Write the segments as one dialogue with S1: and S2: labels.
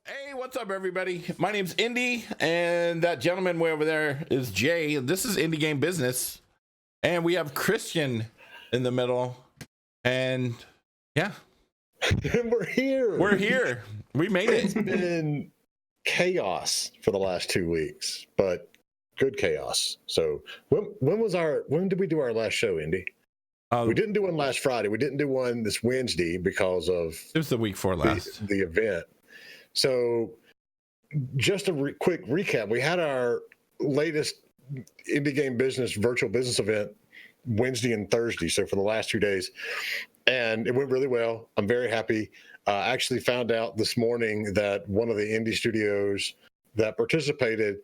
S1: Hey, what's up, everybody? My name's Indy, and that gentleman way over there is Jay. This is Indie Game Business, and we have Christian in the middle. And yeah,
S2: We're here.
S1: we're here. We made
S2: It's
S1: it.
S2: been chaos for the last 2 weeks, but good chaos. So when did we do our last show, Indy? We didn't do one last Friday. We didn't do one this Wednesday because of
S1: It was the week before last.
S2: the event. So just a quick recap. We had our latest Indie Game Business virtual business event Wednesday and Thursday. So for the last 2 days, and it went really well. I'm very happy. I actually found out this morning that one of the indie studios that participated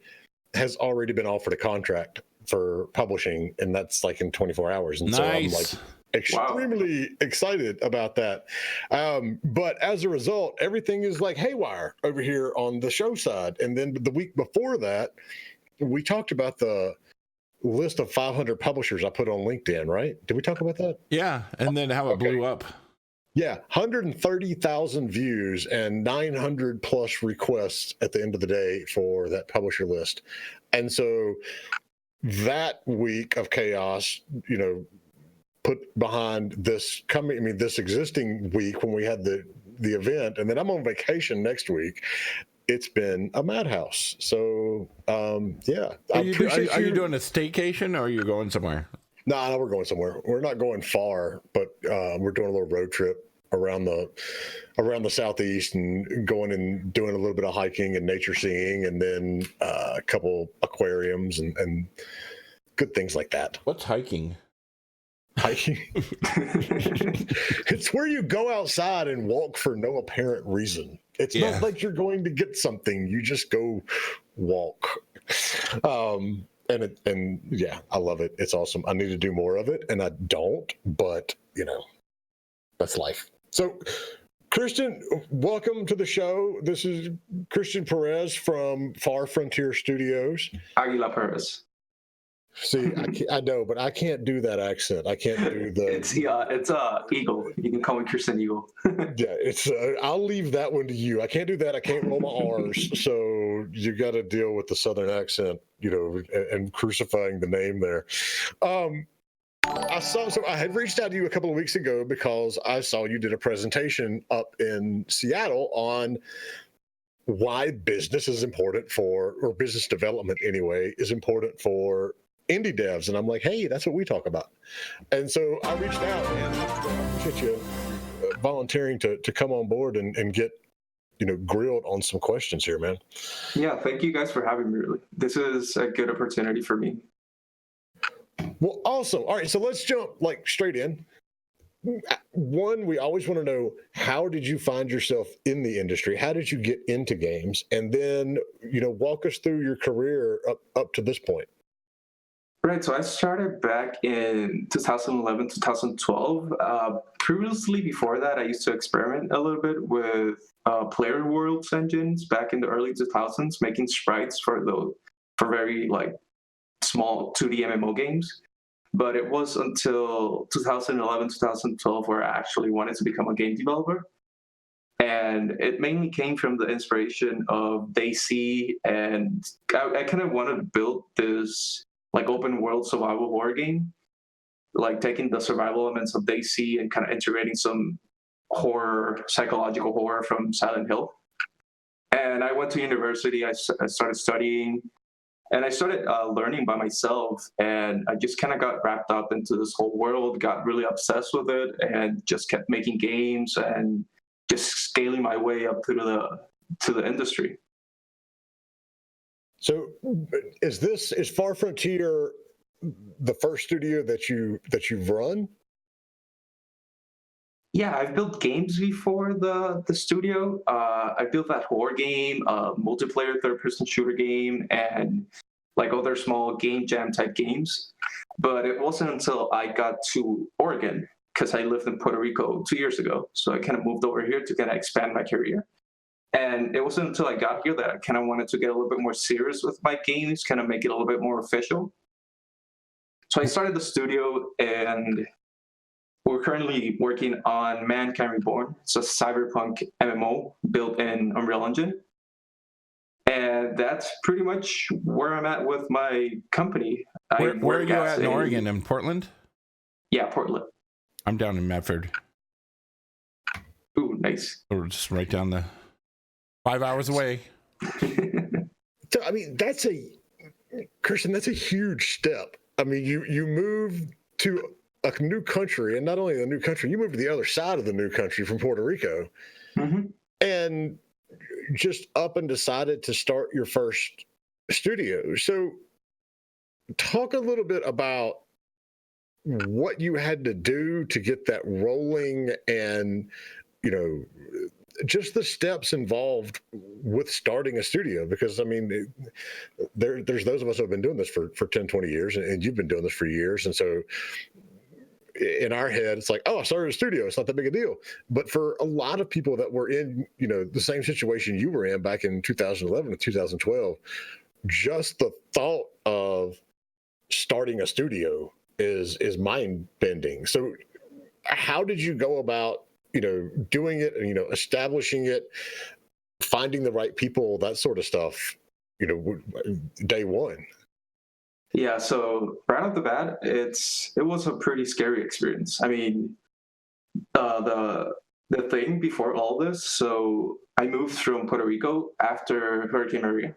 S2: has already been offered a contract for publishing, and that's like in 24 hours. And so I'm like extremely excited about that. But as a result, everything is like haywire over here on the show side. And then the week before that, we talked about the list of 500 publishers I put on LinkedIn, right? Did we talk about that?
S1: Yeah, and then how it blew up.
S2: Yeah, 130,000 views and 900 plus requests at the end of the day for that publisher list. And so that week of chaos, put behind this existing week when we had the event, and then I'm on vacation next week. It's been a madhouse. So yeah.
S1: Are you doing a staycation, or are you going somewhere?
S2: No, we're going somewhere. We're not going far, but we're doing a little road trip around the southeast and going and doing a little bit of hiking and nature seeing, and then a couple aquariums and good things like that.
S1: What's hiking?
S2: Hiking. It's where you go outside and walk for no apparent reason. It's not like you're going to get something. You just go walk. And yeah, I love it. It's awesome. I need to do more of it, and I don't, but that's life. So Christian, welcome to the show. This is Christian Perez from Far Frontier Studios.
S3: Águila Pérez.
S2: See, I know, but I can't do that accent. I can't do the.
S3: It's Eagle. You can call me Christian Eagle.
S2: Yeah, it's. I'll leave that one to you. I can't do that. I can't roll my R's. So you got to deal with the Southern accent, and crucifying the name there. I had reached out to you a couple of weeks ago because I saw you did a presentation up in Seattle on why business is important or business development anyway, is important for indie devs. And I'm like, hey, that's what we talk about. And so I reached out, and I appreciate you volunteering to come on board and get, grilled on some questions here, man.
S3: Yeah, thank you guys for having me, really. This is a good opportunity for me.
S2: Well, awesome. All right, so let's jump straight in. One, we always want to know, how did you find yourself in the industry? How did you get into games? And then, walk us through your career up to this point.
S3: Right, so I started back in 2011, 2012. Previously, before that, I used to experiment a little bit with player worlds engines back in the early 2000s, making sprites for very small 2D MMO games. But it was until 2011, 2012 where I actually wanted to become a game developer. And it mainly came from the inspiration of DayZ, and I kind of wanted to build this open world survival horror game, taking the survival elements of DayZ and kind of integrating some psychological horror from Silent Hill. And I went to university, I started studying, and I started learning by myself, and I just kind of got wrapped up into this whole world, got really obsessed with it, and just kept making games and just scaling my way up to the industry.
S2: So is Far Frontier the first studio that you've run?
S3: Yeah, I've built games before the studio. I built that horror game, multiplayer third-person shooter game, and other small game jam type games. But it wasn't until I got to Oregon, because I lived in Puerto Rico 2 years ago. So I kind of moved over here to kind of expand my career. And it wasn't until I got here that I kind of wanted to get a little bit more serious with my games, kind of make it a little bit more official. So I started the studio, and we're currently working on Mankind Reborn. It's a cyberpunk MMO built in Unreal Engine. And that's pretty much where I'm at with my company.
S1: Where are you at in Oregon? In Portland?
S3: Yeah, Portland.
S1: I'm down in Medford.
S3: Ooh, nice.
S1: We're just right down the 5 hours away.
S2: So, I mean, Christian, that's a huge step. I mean, you move to a new country, and not only a new country, you move to the other side of the new country from Puerto Rico, and just up and decided to start your first studio. So talk a little bit about what you had to do to get that rolling, and just the steps involved with starting a studio. Because I mean, there's those of us who have been doing this for 10, 20 years, and you've been doing this for years. And so in our head, it's like, oh, I started a studio, it's not that big a deal. But for a lot of people that were in, the same situation you were in back in 2011 and 2012, just the thought of starting a studio is mind bending. So how did you go about, doing it, and, establishing it, finding the right people, that sort of stuff, day one?
S3: Yeah, so right off the bat, it was a pretty scary experience. I mean, the thing before all this, so I moved from Puerto Rico after Hurricane Maria.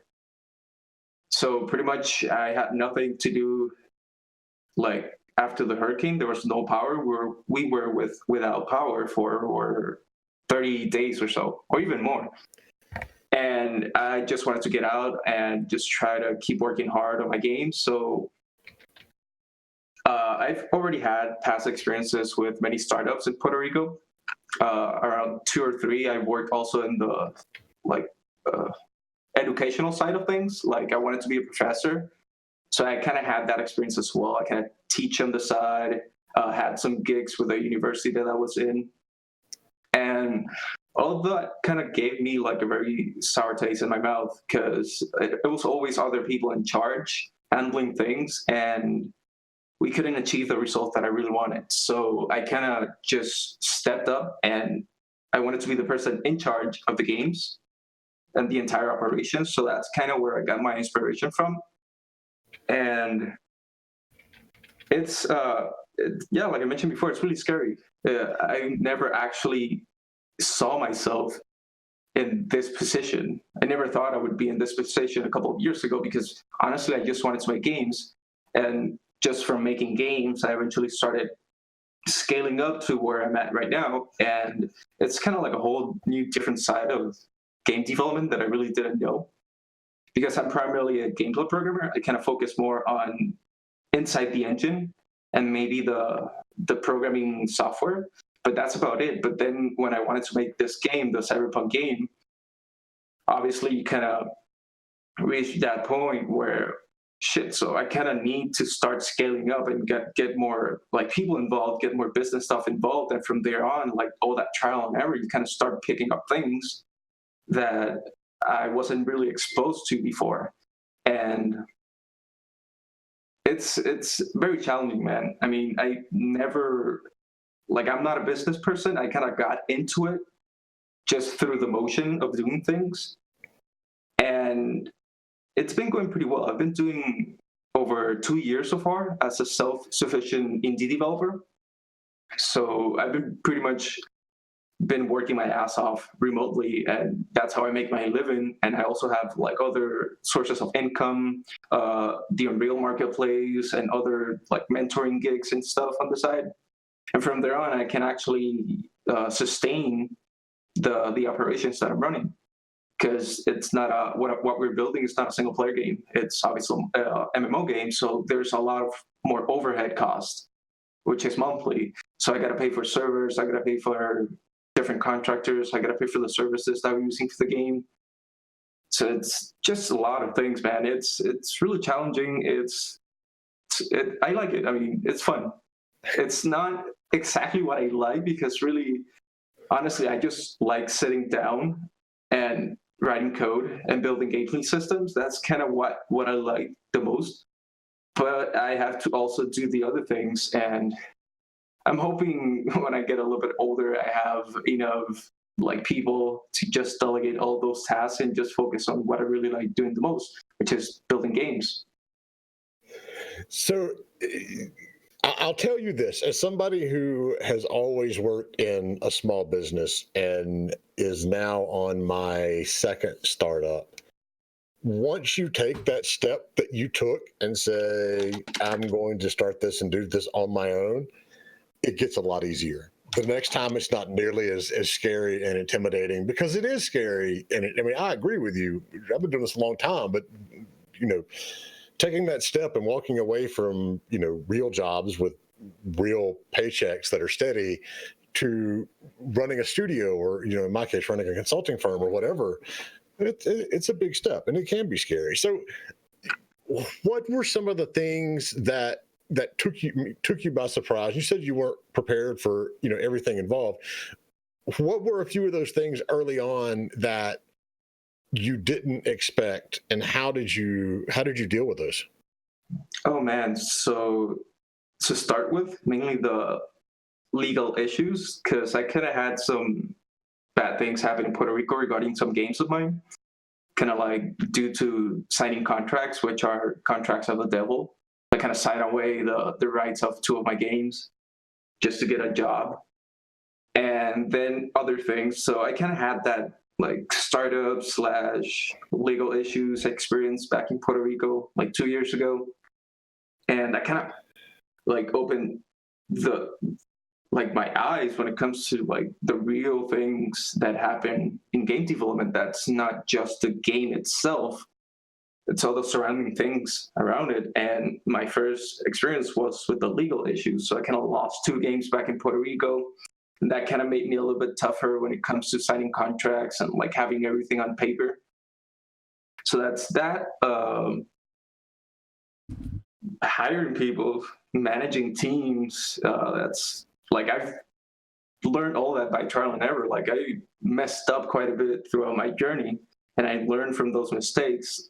S3: So pretty much I had nothing to do. Like, after the hurricane, there was no power. We were without power for 30 days or so, or even more. And I just wanted to get out and just try to keep working hard on my game. So I've already had past experiences with many startups in Puerto Rico. Around 2 or 3, I worked also in the educational side of things. Like, I wanted to be a professor. So I kind of had that experience as well. I kind of teach on the side, had some gigs with a university that I was in. And all of that kind of gave me like a very sour taste in my mouth, because it was always other people in charge handling things, and we couldn't achieve the result that I really wanted. So I kind of just stepped up, and I wanted to be the person in charge of the games and the entire operation. So that's kind of where I got my inspiration from. And it's like I mentioned before, it's really scary. I never actually saw myself in this position. I never thought I would be in this position a couple of years ago, because honestly, I just wanted to make games. And just from making games, I eventually started scaling up to where I'm at right now. And it's kind of like a whole new different side of game development that I really didn't know. Because I'm primarily a gameplay programmer, I kind of focus more on inside the engine and maybe the programming software, but that's about it. But then when I wanted to make this game, the Cyberpunk game, obviously you kind of reach that point where so I kind of need to start scaling up and get more like people involved, get more business stuff involved. And from there on, like all that trial and error, you kind of start picking up things that I wasn't really exposed to before. And it's very challenging, man. I mean, I'm not a business person. I kind of got into it just through the motion of doing things. And it's been going pretty well. I've been doing over 2 years so far as a self-sufficient indie developer. So I've been working my ass off remotely, and that's how I make my living. And I also have like other sources of income, the Unreal Marketplace and other like mentoring gigs and stuff on the side. And from there on, I can actually sustain the operations that I'm running, because it's not what we're building is not a single player game. It's obviously MMO game, so there's a lot of more overhead costs, which is monthly. So I got to pay for servers, I got to pay for different contractors, I got to pay for the services that we're using for the game. So it's just a lot of things, man. It's really challenging. I like it. I mean, it's fun. It's not exactly what I like, because really, honestly, I just like sitting down and writing code and building gameplay systems. That's kind of what I like the most. But I have to also do the other things, and I'm hoping when I get a little bit older, I have enough like people to just delegate all those tasks and just focus on what I really like doing the most, which is building games.
S2: So I'll tell you this, as somebody who has always worked in a small business and is now on my second startup, once you take that step that you took and say, I'm going to start this and do this on my own, it gets a lot easier. The next time it's not nearly as scary and intimidating, because it is scary. And I mean, I agree with you. I've been doing this a long time, but taking that step and walking away from, real jobs with real paychecks that are steady to running a studio or, in my case, running a consulting firm or whatever, it's a big step and it can be scary. So what were some of the things that took you by surprise? You said you weren't prepared for, everything involved. What were a few of those things early on that you didn't expect, and how did you deal with those?
S3: Oh man, so to start with, mainly the legal issues, because I kind of had some bad things happen in Puerto Rico regarding some games of mine, kind of like due to signing contracts, which are contracts of the devil. I kind of signed away the rights of 2 of my games just to get a job, and then other things. So I kind of had that like startup / legal issues experience back in Puerto Rico like 2 years ago, and I kind of like opened my eyes when it comes to like the real things that happen in game development. That's not just the game itself, it's all the surrounding things around it. And my first experience was with the legal issues, so I kind of lost 2 games back in Puerto Rico, and that kind of made me a little bit tougher when it comes to signing contracts and like having everything on paper. So that's that. Hiring people, managing teams, that's like I've learned all that by trial and error. Like I messed up quite a bit throughout my journey, and I learned from those mistakes.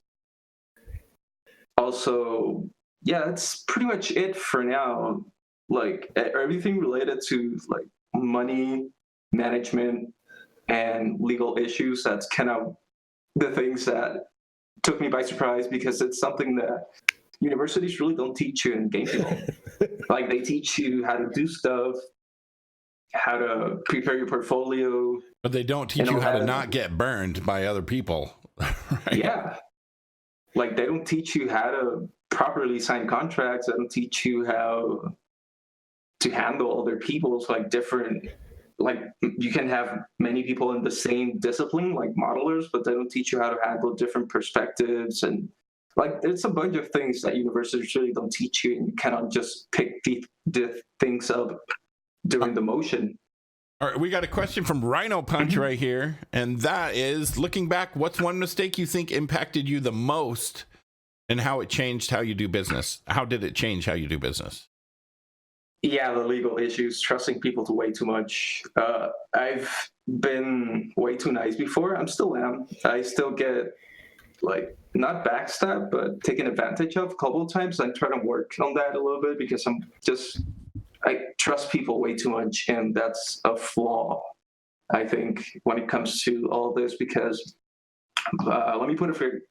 S3: Also, yeah, that's pretty much it for now. Like everything related to like money management and legal issues, that's kind of the things that took me by surprise, because it's something that universities really don't teach you in game development. Like they teach you how to do stuff, how to prepare your portfolio,
S1: but they don't teach you how to not get burned by other people. Right?
S3: Yeah, like they don't teach you how to properly sign contracts. They don't teach you how to handle other people's like different, like you can have many people in the same discipline like modelers, but they don't teach you how to handle different perspectives. And like there's a bunch of things that universities really don't teach you, and you cannot just pick the things up during the motion.
S1: All right, we got a question from Rhino Punch right here, and that is, looking back, what's one mistake you think impacted you the most, and how it changed how you do business? How did it change how you do business?
S3: Yeah, the legal issues, trusting people to way too much. I've been way too nice before. am. I still get like not backstab, but taken advantage of a couple of times. I'm trying to work on that a little bit, because I trust people way too much, and that's a flaw, I think, when it comes to all this. Because let me put it for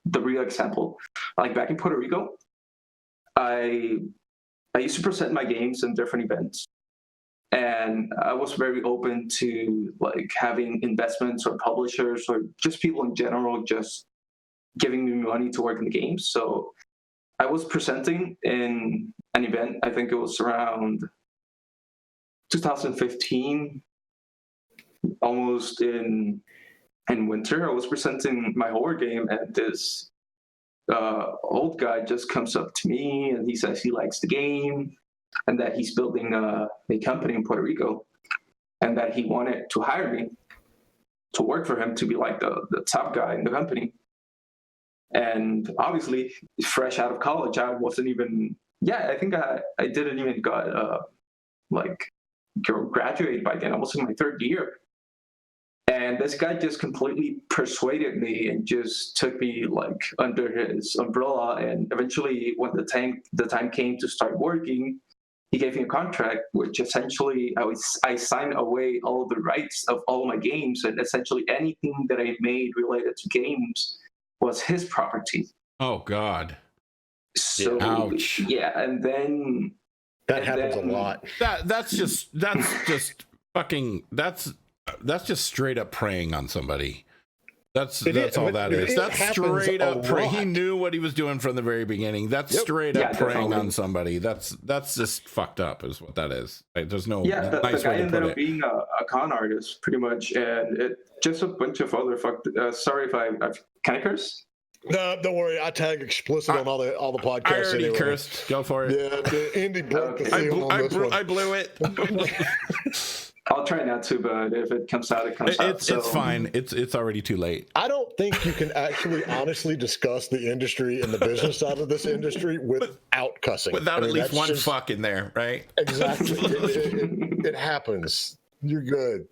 S3: the real example. Like back in Puerto Rico, I used to present my games in different events, and I was very open to like having investments or publishers or just people in general just giving me money to work in the games. So I was presenting in an event, I think it was around 2015, almost in winter. I was presenting my horror game, and this old guy just comes up to me and he says he likes the game, and that he's building a company in Puerto Rico, and that he wanted to hire me to work for him, to be like the top guy in the company. And obviously, fresh out of college, I wasn't even, I think I didn't even graduate by then. I was in my 3rd year. And this guy just completely persuaded me and just took me like under his umbrella. And eventually, when the time came to start working, he gave me a contract, which essentially I signed away all the rights of all my games, and essentially anything that I made related to games was his property.
S1: Oh God.
S3: So
S1: Ouch.
S3: yeah, and then
S2: That happens a lot.
S1: That's just fucking that's just straight up preying on somebody. That's all that is. That's straight up prey. He knew what he was doing from the very beginning. That's straight up preying on somebody. That's just fucked up, is what that is. Like, there's no
S3: the
S1: nice
S3: guy
S1: way to
S3: ended
S1: put
S3: up
S1: it.
S3: being a con artist, pretty much, and it just a bunch of other fucked. Sorry if I've can I curse?
S2: No, don't worry. I tag explicit on all the podcasts.
S1: I already
S2: anyway.
S1: cursed. Go for it.
S2: Yeah, Indy broke the seal on this one.
S1: I blew it.
S3: I'll try not to, but if it comes out, it comes out. So.
S1: It's fine. It's already too late.
S2: I don't think you can actually honestly discuss the industry and the business side of this industry without cussing.
S1: Without at least one fuck in there, right?
S2: Exactly. It happens. You're good.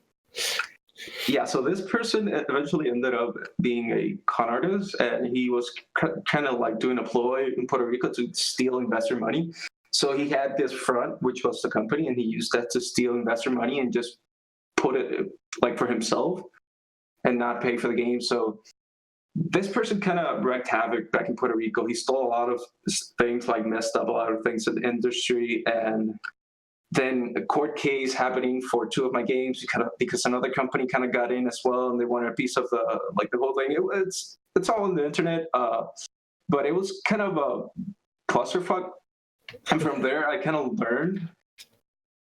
S3: Yeah, so this person eventually ended up being a con artist, and he was kind of like doing a ploy in Puerto Rico to steal investor money. So he had this front, which was the company, and he used that to steal investor money and just put it like for himself and not pay for the game. So this person kind of wreaked havoc back in Puerto Rico. He stole a lot of things, like messed up a lot of things in the industry, and then a court case happening for 2 of my games because another company kind of got in as well, and they wanted a piece of the whole thing. It's all on the internet, but it was kind of a clusterfuck. And from there, I kind of learned,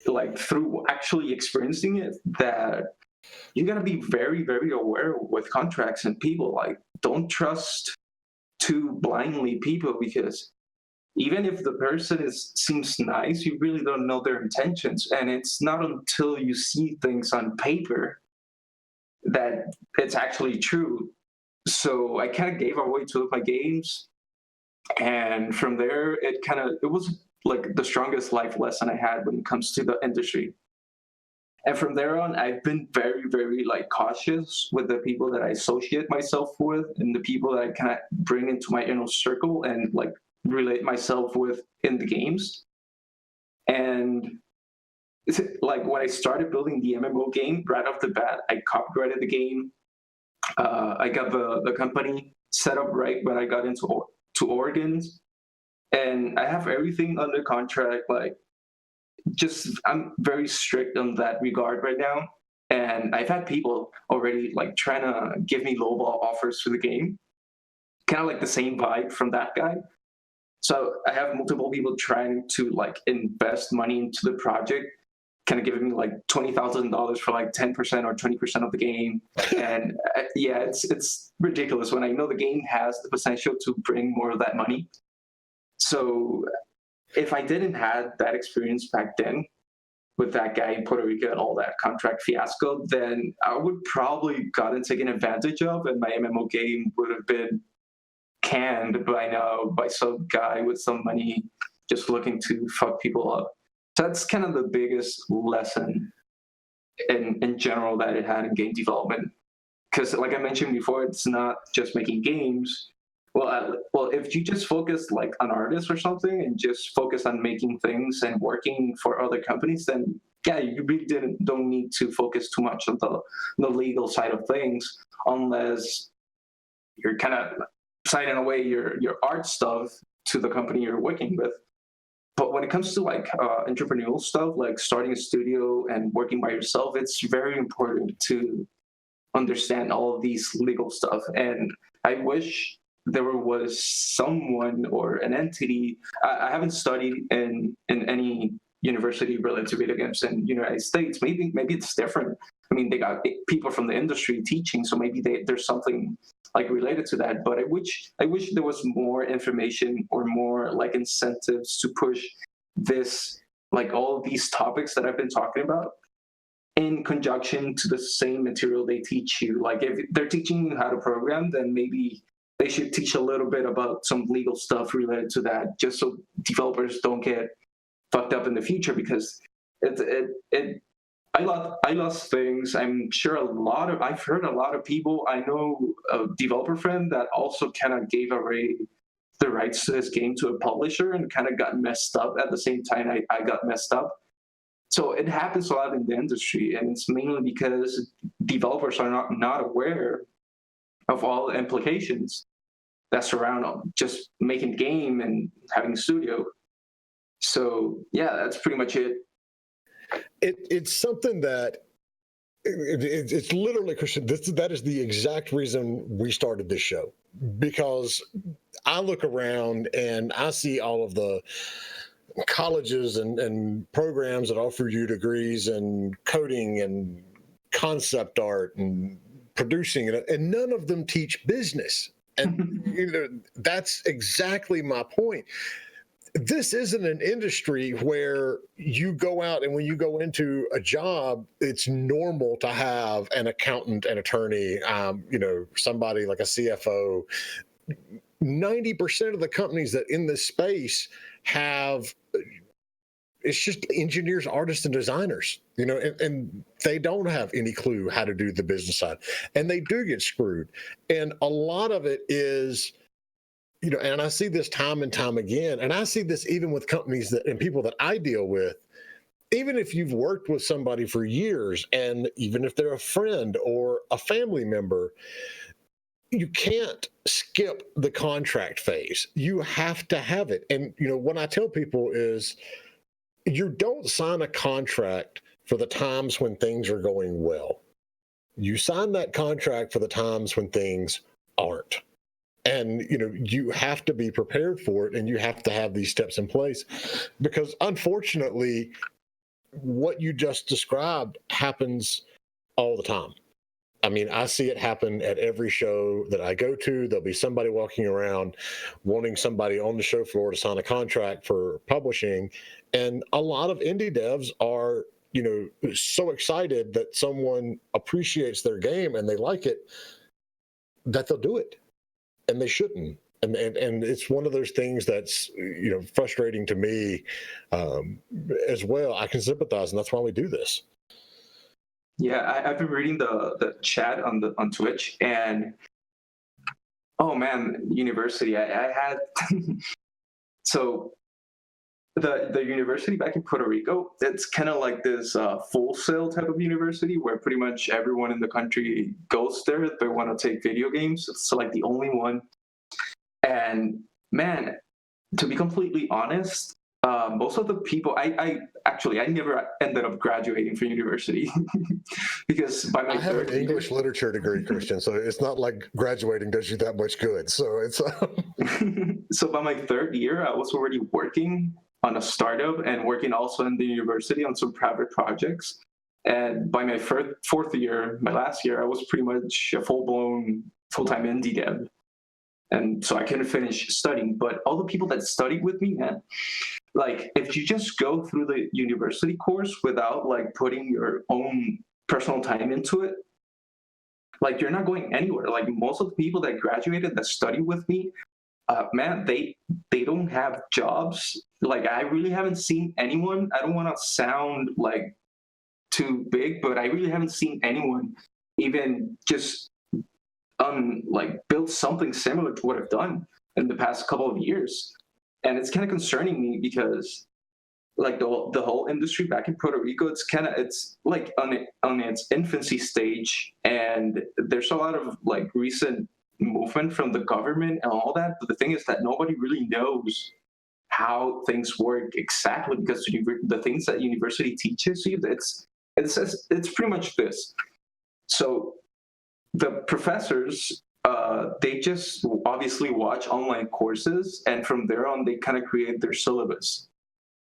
S3: like through actually experiencing it, that you gotta be very, very aware with contracts and people. Like, don't trust too blindly people, because even if the person seems nice, you really don't know their intentions. And it's not until you see things on paper that it's actually true. So I kind of gave away 2 of my games. And from there, it was like the strongest life lesson I had when it comes to the industry. And from there on, I've been very, very like cautious with the people that I associate myself with and the people that I kind of bring into my inner circle and like relate myself with in the games. And like when I started building the MMO game, right off the bat, I copyrighted the game. I got the company set up right when I got into Oregon, and I have everything under contract. Like, I'm very strict on that regard right now. And I've had people already like trying to give me lowball offers for the game, kind of like the same vibe from that guy. So I have multiple people trying to like invest money into the project, kind of giving me like $20,000 for like 10% or 20% of the game. And yeah, it's ridiculous when I know the game has the potential to bring more of that money. So if I didn't have that experience back then with that guy in Puerto Rico and all that contract fiasco, then I would probably gotten taken advantage of, and my MMO game would have been canned by now by some guy with some money just looking to fuck people up. So that's kind of the biggest lesson in general that it had in game development. Because like I mentioned before, it's not just making games. Well, if you just focus like on artists or something and just focus on making things and working for other companies, then yeah, you really don't need to focus too much on the legal side of things, unless you're kind of signing away your art stuff to the company you're working with. But when it comes to like entrepreneurial stuff, like starting a studio and working by yourself, it's very important to understand all of these legal stuff. And I wish there was someone or an entity. I haven't studied in any university related to video games in the United States. Maybe it's different. I mean, they got people from the industry teaching, so maybe there's something like related to that. But I wish there was more information or more like incentives to push this, like all of these topics that I've been talking about, in conjunction to the same material they teach you. Like if they're teaching you how to program, then maybe they should teach a little bit about some legal stuff related to that, just so developers don't get fucked up in the future. Because I lost things. I'm sure I've heard a lot of people. I know a developer friend that also kind of gave away the rights to his game to a publisher and kind of got messed up at the same time I got messed up. So it happens a lot in the industry, and it's mainly because developers are not aware of all the implications that surround just making a game and having a studio. So yeah, that's pretty much it.
S2: It's something that it's literally, Christian, that is the exact reason we started this show, because I look around and I see all of the colleges and programs that offer you degrees in coding and concept art and producing, and none of them teach business. And that's exactly my point. This isn't an industry where you go out and when you go into a job, it's normal to have an accountant, an attorney, somebody like a CFO. 90% of the companies that in this space have, it's just engineers, artists, and designers, and they don't have any clue how to do the business side, and they do get screwed. And a lot of it is, and I see this time and time again, and I see this even with companies and people that I deal with. Even if you've worked with somebody for years, and even if they're a friend or a family member, you can't skip the contract phase. You have to have it. And, what I tell people is you don't sign a contract for the times when things are going well. You sign that contract for the times when things aren't. And, you have to be prepared for it, and you have to have these steps in place, because unfortunately, what you just described happens all the time. I mean, I see it happen at every show that I go to. There'll be somebody walking around wanting somebody on the show floor to sign a contract for publishing. And a lot of indie devs are, so excited that someone appreciates their game and they like it, that they'll do it. And they shouldn't. And it's one of those things that's, frustrating to me as well. I can sympathize, and that's why we do this.
S3: Yeah, I've been reading the chat on Twitch, and oh man, university. I had so the university back in Puerto Rico. It's kind of like this Full Sail type of university where pretty much everyone in the country goes there if they want to take video games. It's like the only one. And man, to be completely honest, most of the people, I never ended up graduating from university because by my
S2: I have an English literature degree, Christian, so it's not like graduating does you that much good. So it's
S3: so by my third year, I was already working on a startup and working also in the university on some private projects. And by my fourth year, my last year, I was pretty much a full-blown full-time indie dev. And so I couldn't finish studying. But all the people that studied with me, man, like if you just go through the university course without like putting your own personal time into it, like you're not going anywhere. Like most of the people that graduated that studied with me, man, they don't have jobs. Like I really haven't seen anyone. I don't want to sound like too big, but I really haven't seen anyone even just like build something similar to what I've done in the past couple of years. And it's kind of concerning me because like the whole industry back in Puerto Rico, it's like on its infancy stage, and there's a lot of like recent movement from the government and all that. But the thing is that nobody really knows how things work exactly, because the things that university teaches you, it's pretty much this. So the professors, they just obviously watch online courses, and from there on, they kind of create their syllabus.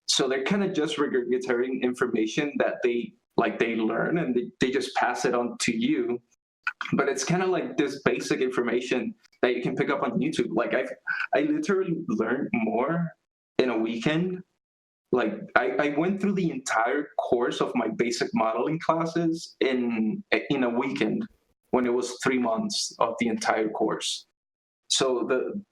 S3: So they're kind of just regurgitating information that they learn, and they just pass it on to you. But it's kind of like this basic information that you can pick up on YouTube. Like I literally learned more in a weekend. Like I went through the entire course of my basic modeling classes in a weekend, when it was 3 months of the entire course. So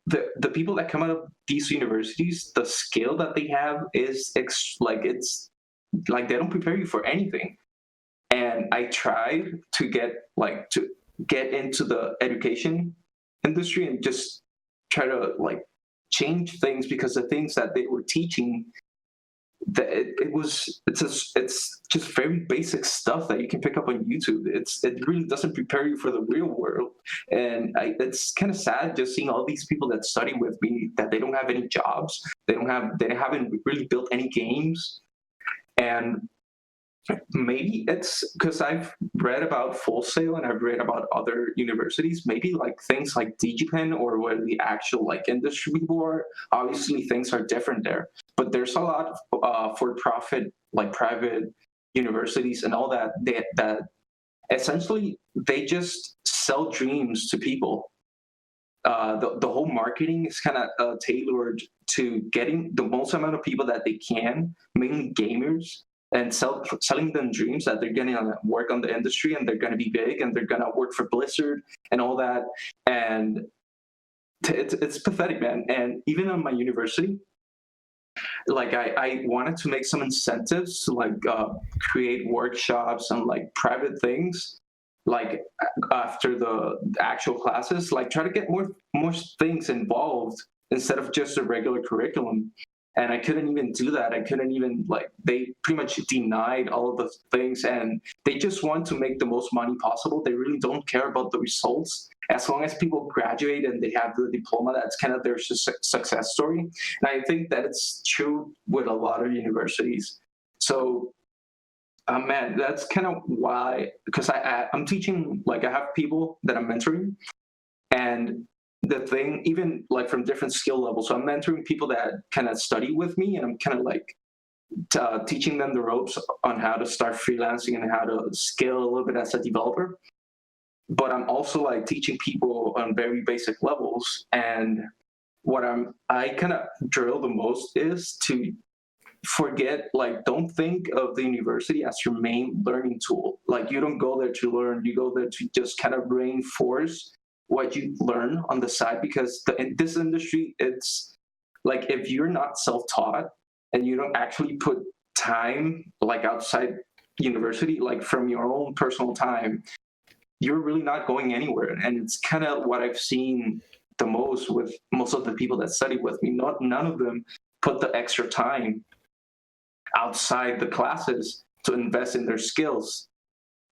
S3: the people that come out of these universities, the skill that they have is it's like they don't prepare you for anything. And I tried to get into the education industry and just try to like change things because the things that they were teaching, that it's just very basic stuff that you can pick up on YouTube. It really doesn't prepare you for the real world, and it's kind of sad just seeing all these people that study with me that they don't have any jobs, they haven't really built any games, and maybe it's because I've read about Full Sail and I've read about other universities, maybe like things like DigiPen or where the actual like industry people are. Obviously, things are different there, but there's a lot of for-profit, like private universities and all that. That essentially they just sell dreams to people. The whole marketing is kind of tailored to getting the most amount of people that they can, mainly gamers, and selling them dreams that they're going to work on the industry and they're going to be big and they're going to work for Blizzard and all that. And it's pathetic, man. And even on my university, like I wanted to make some incentives to like create workshops and like private things, like after the actual classes, like try to get more things involved instead of just a regular curriculum. And I couldn't even do that. I couldn't even, like, they pretty much denied all of the things, and they just want to make the most money possible. They really don't care about the results. As long as people graduate and they have the diploma, that's kind of their success story. And I think that it's true with a lot of universities. So, man, that's kind of why, because I'm teaching, like I have people that I'm mentoring, and the thing, even like from different skill levels. So I'm mentoring people that kind of study with me, and I'm kind of like teaching them the ropes on how to start freelancing and how to scale a little bit as a developer. But I'm also like teaching people on very basic levels. And what I kind of drill the most is to forget, like, don't think of the university as your main learning tool. Like, you don't go there to learn, you go there to just kind of reinforce what you learn on the side, because in this industry, it's like if you're not self-taught and you don't actually put time like outside university, like from your own personal time, you're really not going anywhere. And it's kind of what I've seen the most with most of the people that study with me. None of them put the extra time outside the classes to invest in their skills.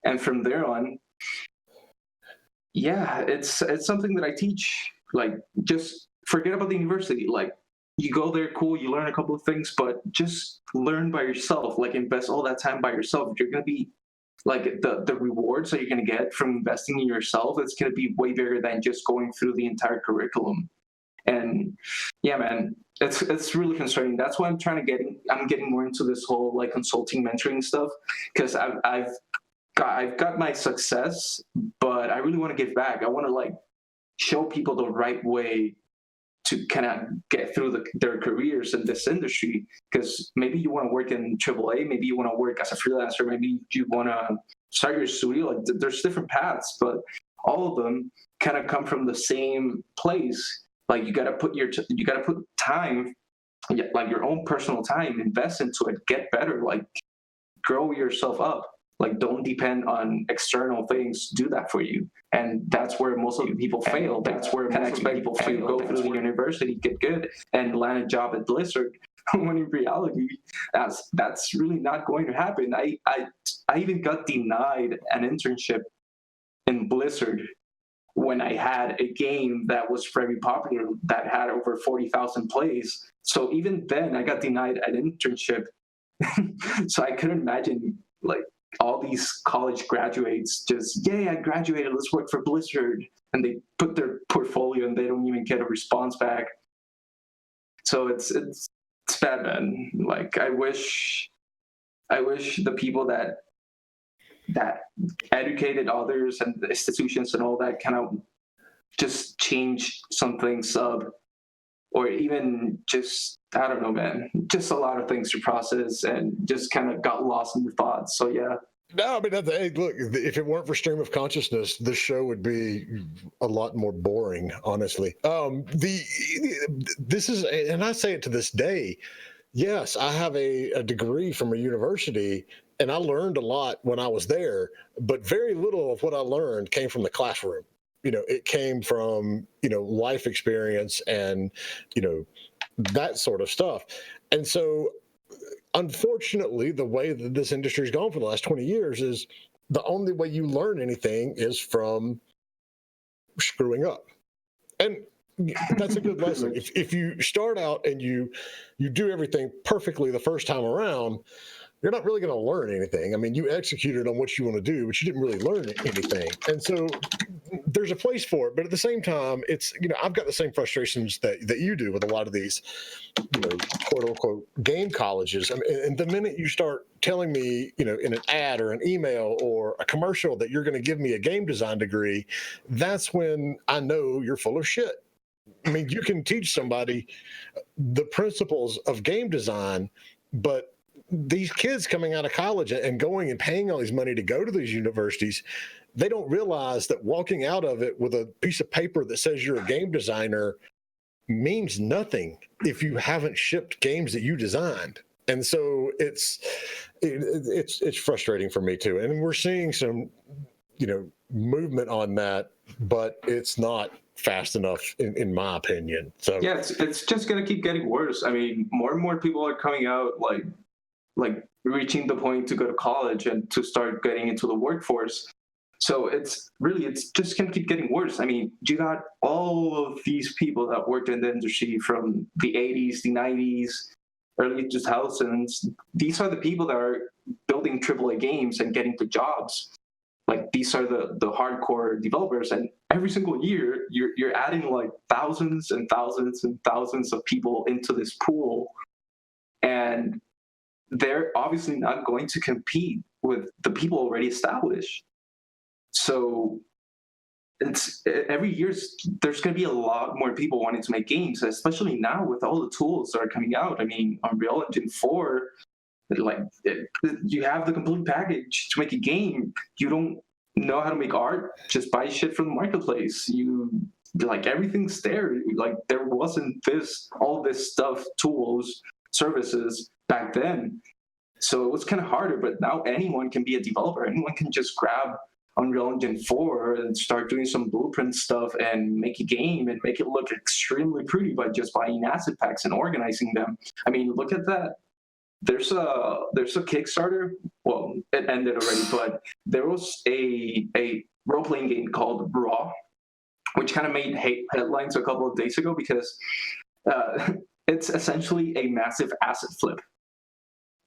S3: And from there on, yeah, it's something that I teach. Like, just forget about the university. Like, you go there, cool, you learn a couple of things, but just learn by yourself. Like, invest all that time by yourself. You're going to be, like, the rewards that you're going to get from investing in yourself, it's going to be way bigger than just going through the entire curriculum. And yeah, man, it's really concerning. That's why I'm getting more into this whole like consulting, mentoring stuff, because I've got my success, but I really want to give back. I want to like show people the right way to kind of get through their careers in this industry. Because maybe you want to work in AAA, maybe you want to work as a freelancer, maybe you want to start your studio. Like, there's different paths, but all of them kind of come from the same place. Like, you got to put time, like your own personal time, invest into it, get better, like grow yourself up. Like, don't depend on external things to do that for you. And that's where most of the people fail. That's where most of the people fail. Go through the university, get good, and land a job at Blizzard. When in reality, that's really not going to happen. I even got denied an internship in Blizzard when I had a game that was very popular, that had over 40,000 plays. So even then, I got denied an internship. So I couldn't imagine, like, all these college graduates just, yay, I graduated, let's work for Blizzard. And they put their portfolio and they don't even get a response back. So it's bad, man. Like, I wish the people that educated others and the institutions and all that kind of just change some things up, or even just, I don't know, man, just a lot of things to process and just kind of got lost in the thoughts. So yeah.
S2: No, I mean, hey, look, if it weren't for stream of consciousness, this show would be a lot more boring, honestly. This is, and I say it to this day, yes, I have a degree from a university, and I learned a lot when I was there, but very little of what I learned came from the classroom. it came from, life experience and, that sort of stuff. And so, unfortunately, the way that this industry has gone for the last 20 years is the only way you learn anything is from screwing up. And that's a good lesson. If you start out and you do everything perfectly the first time around, you're not really going to learn anything. I mean, you executed on what you want to do, but you didn't really learn anything. And so there's a place for it. But at the same time, it's, I've got the same frustrations that you do with a lot of these, quote unquote, game colleges. I mean, and the minute you start telling me, in an ad or an email or a commercial that you're going to give me a game design degree, that's when I know you're full of shit. I mean, you can teach somebody the principles of game design, but these kids coming out of college and going and paying all this money to go to these universities, they don't realize that walking out of it with a piece of paper that says you're a game designer means nothing if you haven't shipped games that you designed. And so it's frustrating for me too. And we're seeing some, movement on that, but it's not fast enough in my opinion. So
S3: yeah, it's just gonna keep getting worse. I mean, more and more people are coming out like reaching the point to go to college and to start getting into the workforce. So it's just going to keep getting worse. I mean, you got all of these people that worked in the industry from the 80s, the 90s, early 2000s. These are the people that are building AAA games and getting the jobs. Like, these are the hardcore developers. And every single year, you're adding like thousands and thousands and thousands of people into this pool. And they're obviously not going to compete with the people already established. So it's every year there's going to be a lot more people wanting to make games, especially now with all the tools that are coming out. I mean, Unreal Engine 4, you have the complete package to make a game. You don't know how to make art, just buy shit from the marketplace. Everything's there. Like, there wasn't all this stuff, tools, services back then. So it was kind of harder, but now anyone can be a developer. Anyone can just grab Unreal Engine 4 and start doing some blueprint stuff and make a game and make it look extremely pretty by just buying asset packs and organizing them. I mean, look at that. There's a Kickstarter. Well, it ended already, but there was a role-playing game called Raw, which kind of made headlines a couple of days ago because it's essentially a massive asset flip.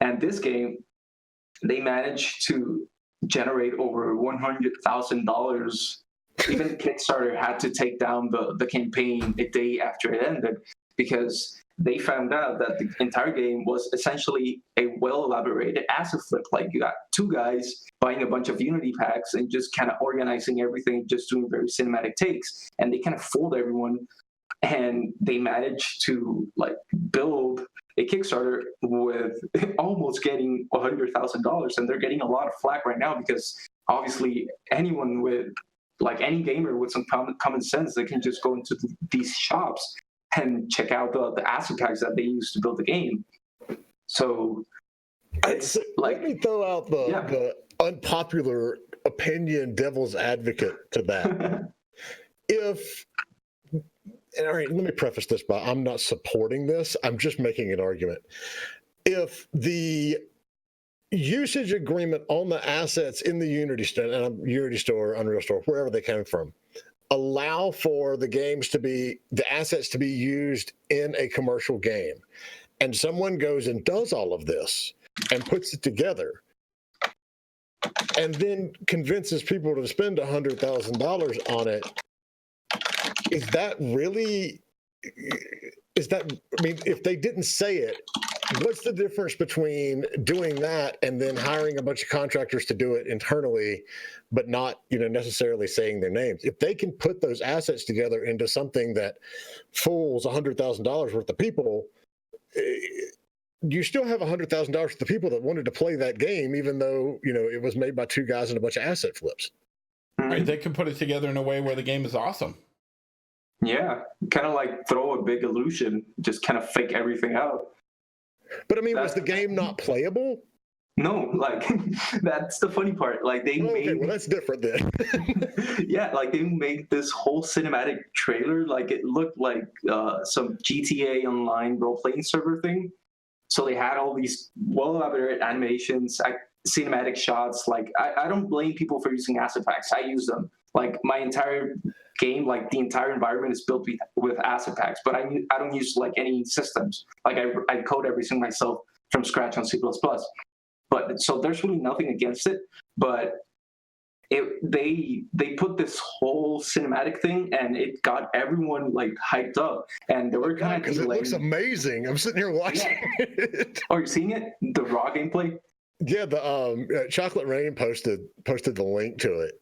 S3: And this game, they managed to generate over $100,000. Even Kickstarter had to take down the campaign a day after it ended because they found out that the entire game was essentially a well-elaborated asset flip. Like, you got two guys buying a bunch of Unity packs and just kind of organizing everything, just doing very cinematic takes. And they kind of fooled everyone. And they managed to build a Kickstarter with almost getting $100,000, and they're getting a lot of flack right now because obviously anyone with any gamer with some common sense, they can just go into these shops and check out the asset packs that they use to build the game. So it's
S2: let me throw out the unpopular opinion, devil's advocate to that. All right, let me preface this by I'm not supporting this. I'm just making an argument. If the usage agreement on the assets in the Unity Store, Unreal Store, wherever they came from, allow for the assets to be used in a commercial game, and someone goes and does all of this and puts it together, and then convinces people to spend $100,000 on it, if they didn't say it, what's the difference between doing that and then hiring a bunch of contractors to do it internally, but not, necessarily saying their names? If they can put those assets together into something that fools $100,000 worth of people, you still have $100,000 worth of people that wanted to play that game, even though, it was made by two guys and a bunch of asset flips.
S1: Right, they can put it together in a way where the game is awesome.
S3: Yeah, kind of throw a big illusion, just kind of fake everything out.
S2: But I mean, was the game not playable?
S3: No, like that's the funny part. Like they
S2: Okay,
S3: made
S2: well that's different then.
S3: yeah, like they made this whole cinematic trailer like it looked like some GTA Online role playing server thing. So they had all these well elaborate animations, cinematic shots. Like I don't blame people for using asset packs. I use them. Like my entire game, like the entire environment is built with asset packs. But I don't use like any systems. Like I code everything myself from scratch on C++. But so there's really nothing against it. But they put this whole cinematic thing and it got everyone like hyped up and they were kind of
S2: because it looks amazing. I'm sitting here watching it.
S3: Oh, you're seeing it? The raw gameplay?
S2: Yeah, the Chocolate Rain posted the link to it.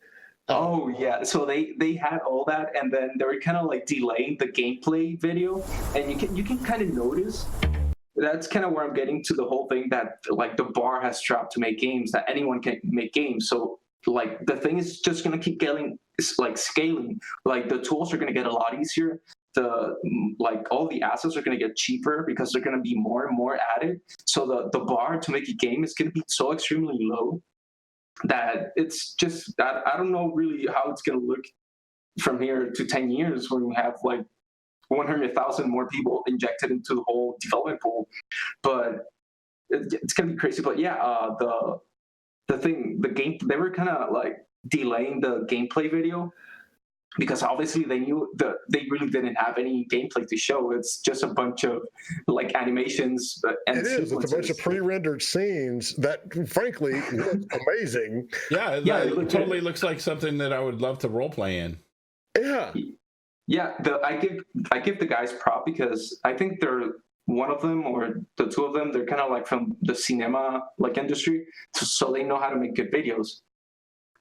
S3: Oh yeah, so they had all that and then they were kind of like delaying the gameplay video and you can kind of notice that's kind of where I'm getting to the whole thing that like the bar has dropped to make games, that anyone can make games. So like the thing is just going to keep getting like scaling. Like the tools are going to get a lot easier. The like all the assets are going to get cheaper because they're going to be more and more added. So the bar to make a game is going to be so extremely low that it's just I don't know really how it's going to look from here to 10 years when we have like 100,000 more people injected into the whole development pool. But it's going to be crazy. But yeah, the game, they were kind of like delaying the gameplay video because obviously they knew that they really didn't have any gameplay to show. It's just a bunch of like animations and
S2: it is. It's a bunch of pre-rendered scenes that frankly look amazing.
S1: Yeah,
S3: it
S1: totally looks like something that I would love to role play in.
S2: Yeah,
S3: I give the guys prop because I think they're one of them or the two of them, they're kind of like from the cinema like industry, so they know how to make good videos.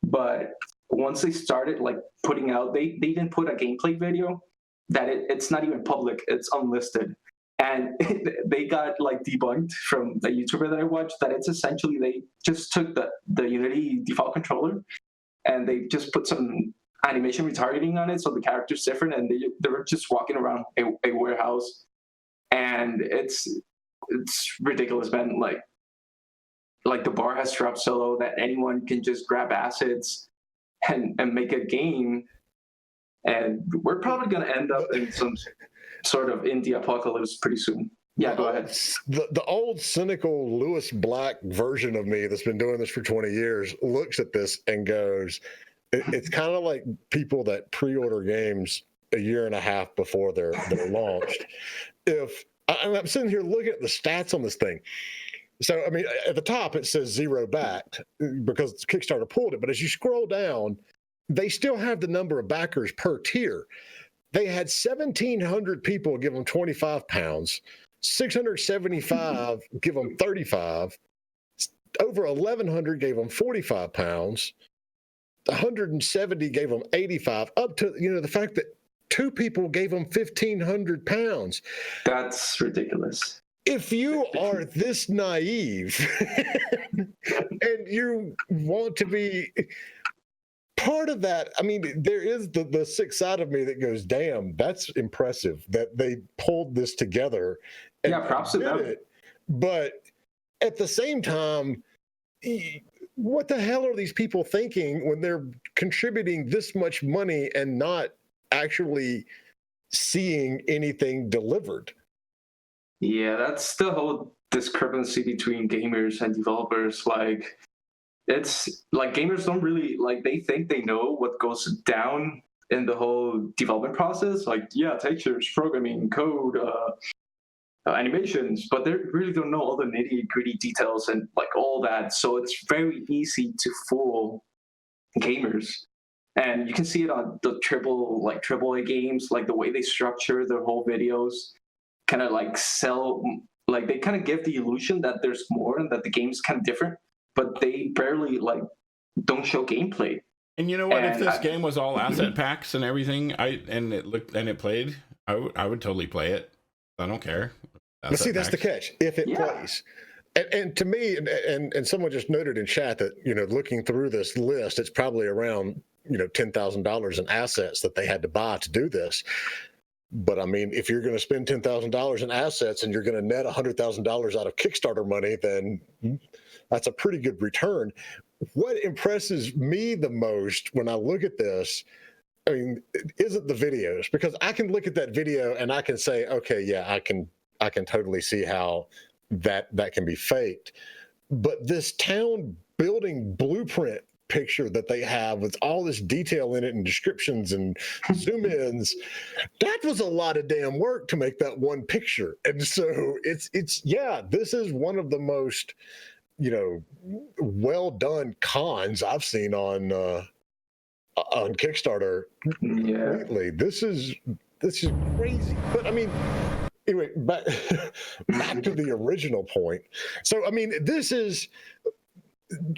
S3: But once they started like putting out, they didn't put a gameplay video that it's not even public, it's unlisted. And they got like debunked from a YouTuber that I watched that it's essentially they just took the Unity default controller and they just put some animation retargeting on it so the character's different and they were just walking around a warehouse. And it's ridiculous, man. Like the bar has dropped so low that anyone can just grab assets and make a game. And we're probably going to end up in some sort of indie apocalypse pretty soon. Yeah, go ahead.
S2: The old cynical Lewis Black version of me that's been doing this for 20 years looks at this and goes, it's kind of like people that pre-order games a year and a half before they're launched. If I'm sitting here looking at the stats on this thing. So, I mean, at the top, it says 0 backed because Kickstarter pulled it. But as you scroll down, they still have the number of backers per tier. They had 1,700 people give them 25 pounds, 675 give them 35, over 1,100 gave them 45 pounds, 170 gave them 85, up to, the fact that 2 people gave them 1,500 pounds.
S3: That's ridiculous.
S2: If you are this naive and you want to be part of that, I mean, there is the sick side of me that goes, damn, that's impressive that they pulled this together. And
S3: yeah, props to them.
S2: But at the same time, what the hell are these people thinking when they're contributing this much money and not actually seeing anything delivered?
S3: Yeah, that's the whole discrepancy between gamers and developers. Like, it's like gamers don't really like, they think they know what goes down in the whole development process. Like, yeah, textures, programming, code, animations, but they really don't know all the nitty gritty details and like all that. So it's very easy to fool gamers. And you can see it on the AAA games, like the way they structure their whole videos, kind of like sell, like they kind of give the illusion that there's more and that the game's kind of different, but they barely like don't show gameplay.
S1: And you know what? If this game was all asset packs and everything, and it played, I would totally play it. I don't care.
S2: But see, that's the catch. If it plays. And to me, and someone just noted in chat that, looking through this list, it's probably around, $10,000 in assets that they had to buy to do this. But I mean, if you're going to spend $10,000 in assets and you're going to net $100,000 out of Kickstarter money, then that's a pretty good return. What impresses me the most when I look at this, I mean, isn't the videos, because I can look at that video and I can say, okay, yeah, I can totally see how that can be faked. But this town building blueprint picture that they have with all this detail in it and descriptions and zoom ins, that was a lot of damn work to make that one picture. And so it's yeah, this is one of the most, well done cons I've seen on Kickstarter. Completely. This is crazy. But I mean, anyway, back to the original point. So I mean,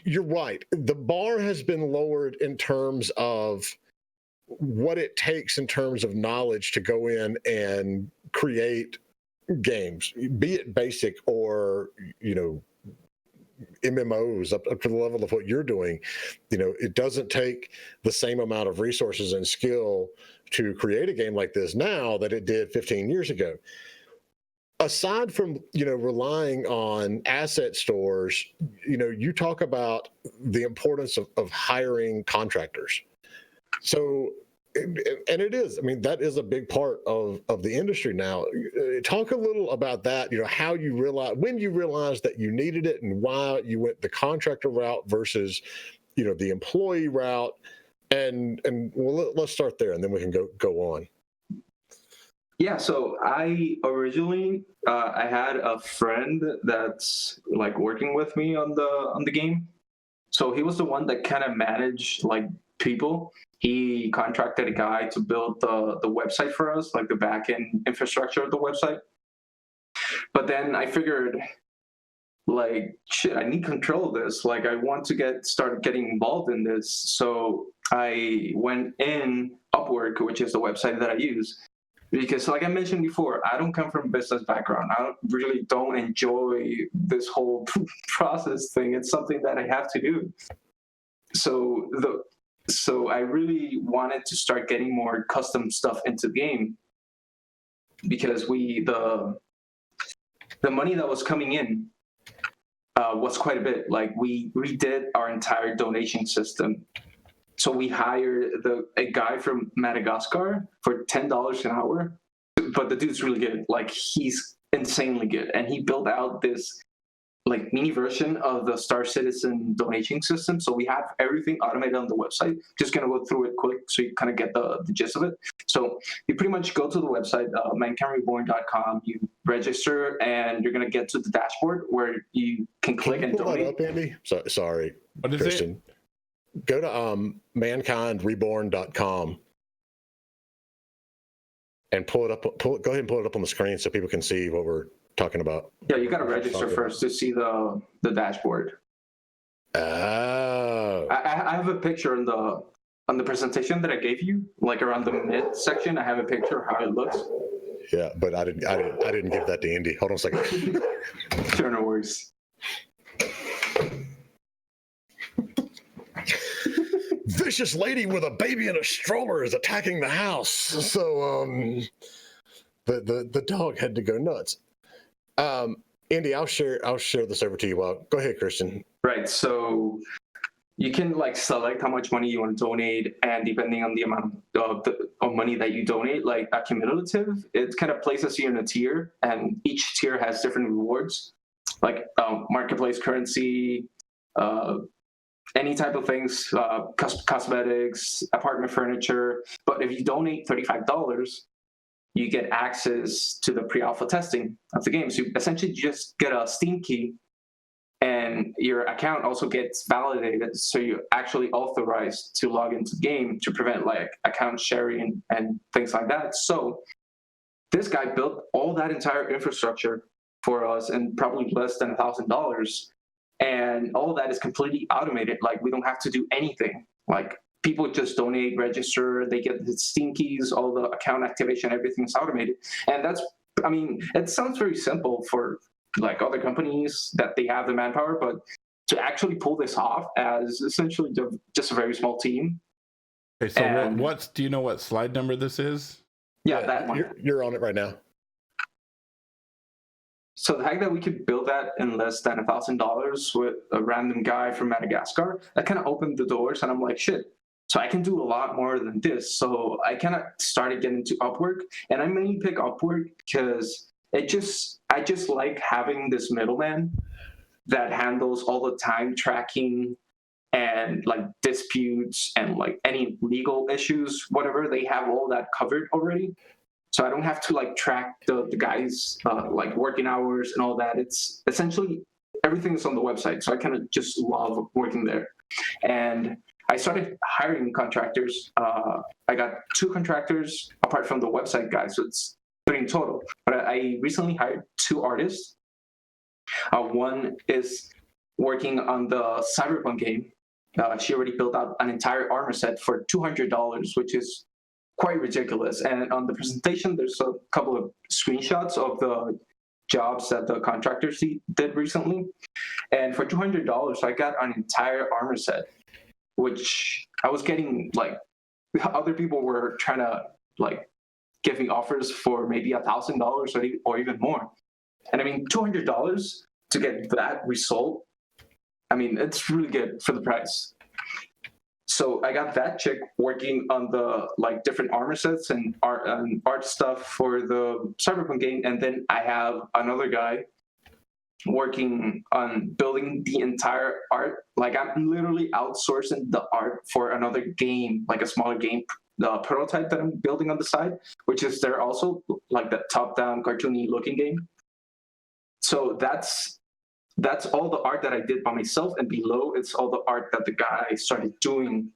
S2: you're right. The bar has been lowered in terms of what it takes in terms of knowledge to go in and create games, be it basic or, MMOs up to the level of what you're doing. It doesn't take the same amount of resources and skill to create a game like this now that it did 15 years ago. Aside from, relying on asset stores, you talk about the importance of hiring contractors. So, and it is, I mean, that is a big part of the industry now. Talk a little about that, how when you realized that you needed it and why you went the contractor route versus, the employee route. And well, let's start there and then we can go on.
S3: Yeah, so I originally I had a friend that's like working with me on the game. So he was the one that kind of managed like people. He contracted a guy to build the website for us, like the backend infrastructure of the website. But then I figured, like, shit, I need control of this. Like, I want to start getting involved in this. So I went in Upwork, which is the website that I use. Because like I mentioned before, I don't come from a business background. I don't enjoy this whole process thing. It's something that I have to do. So I really wanted to start getting more custom stuff into the game because the money that was coming in was quite a bit. Like we redid our entire donation system. So we hired a guy from Madagascar for $10 an hour, but the dude's really good. Like he's insanely good, and he built out this like mini version of the Star Citizen donation system. So we have everything automated on the website. Just gonna go through it quick so you kind of get the gist of it. So you pretty much go to the website, mankindreborn.com. You register, and you're gonna get to the dashboard where you can click and donate.
S2: That up, Andy? Sorry,
S1: what is
S2: Christian.
S1: It?
S2: Go to mankindreborn.com and pull it up. Go ahead and pull it up on the screen so people can see what we're talking about.
S3: Yeah, you got to register first to see the dashboard.
S2: Oh.
S3: I have a picture on the presentation that I gave you, like around the mid section. I have a picture of how it looks.
S2: Yeah, but I didn't give that to Andy. Hold on a second.
S3: Sure, no worries.
S2: Vicious lady with a baby in a stroller is attacking the house. So the dog had to go nuts. Andy, I'll share this over to you. Go ahead, Christian.
S3: Right. So you can like select how much money you want to donate, and depending on the amount of money that you donate, like accumulative, it kind of places you in a tier, and each tier has different rewards, like marketplace currency, any type of things, cosmetics, apartment furniture. But if you donate $35, you get access to the pre-alpha testing of the game. So you essentially just get a Steam key, and your account also gets validated, so you're actually authorized to log into the game to prevent like account sharing and things like that. So this guy built all that entire infrastructure for us in probably less than $1,000. And all of that is completely automated. Like we don't have to do anything. Like people just donate, register, they get the Steam keys, all the account activation, everything's automated. And it sounds very simple for like other companies that they have the manpower, but to actually pull this off as essentially just a very small team.
S1: Okay, so do you know what slide number this is?
S3: Yeah, that one.
S2: You're on it right now.
S3: So the fact that we could build that in less than $1,000 with a random guy from Madagascar, that kind of opened the doors, and I'm like, shit. So I can do a lot more than this. So I kind of started getting into Upwork, and I mainly pick Upwork because I just like having this middleman that handles all the time tracking and like disputes and like any legal issues, whatever. They have all that covered already. So I don't have to like track the guys like working hours and all that. It's essentially everything is on the website. So I kind of just love working there. And I started hiring contractors. I got 2 contractors apart from the website guys. So it's 3 in total. But I recently hired 2 artists. One is working on the Cyberpunk game. She already built out an entire armor set for $200, which is quite ridiculous. And on the presentation, there's a couple of screenshots of the jobs that the contractors did recently. And for $200, I got an entire armor set, which I was getting like other people were trying to like give me offers for maybe $1,000 or even more. And I mean, $200 to get that result, I mean, it's really good for the price. So I got that chick working on the like different armor sets and art stuff for the Cyberpunk game, and then I have another guy working on building the entire art. Like I'm literally outsourcing the art for another game, like a smaller game, the prototype that I'm building on the side, which is there also like the top-down cartoony looking game. So that's all the art that I did by myself, and below it's all the art that the guy started doing.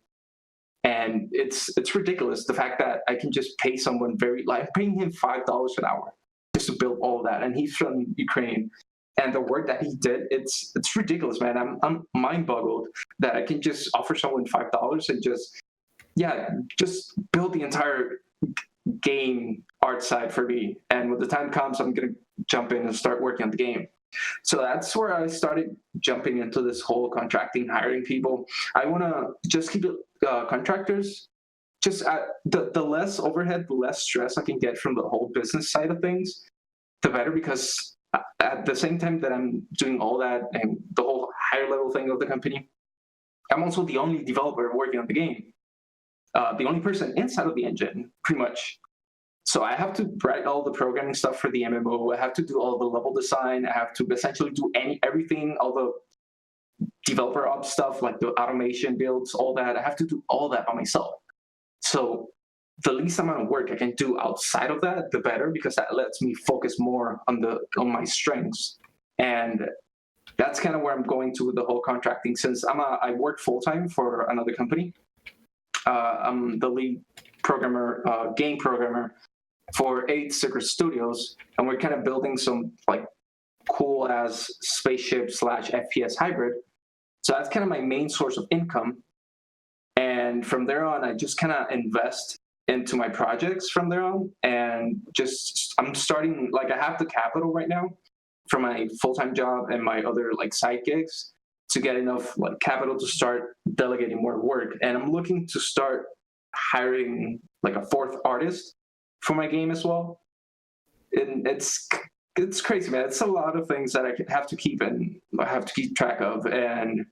S3: And it's ridiculous, the fact that I can just pay someone I'm paying him $5 an hour just to build all that, and he's from Ukraine. And the work that he did, it's ridiculous, man. I'm mind boggled that I can just offer someone $5 and just build the entire game art side for me. And when the time comes, I'm gonna jump in and start working on the game. So that's where I started jumping into this whole contracting, hiring people. I want to just keep it contractors. Just the less overhead, the less stress I can get from the whole business side of things, the better. Because at the same time that I'm doing all that and the whole higher level thing of the company, I'm also the only developer working on the game. The only person inside of the engine, pretty much. So I have to write all the programming stuff for the MMO. I have to do all the level design. I have to essentially do everything, all the developer ops stuff, like the automation builds, all that. I have to do all that by myself. So the least amount of work I can do outside of that, the better, because that lets me focus more on my strengths. And that's kind of where I'm going to with the whole contracting. Since I work full time for another company. I'm the lead programmer, game programmer for 8 Secret Studios, and we're kind of building some like cool as spaceship / FPS hybrid. So that's kind of my main source of income. And from there on, I just kind of invest into my projects from there on. And I'm starting, like I have the capital right now for my full-time job and my other like side gigs to get enough like capital to start delegating more work. And I'm looking to start hiring like a 4th artist for my game as well. And it's crazy, man. It's a lot of things that I have to keep track of. And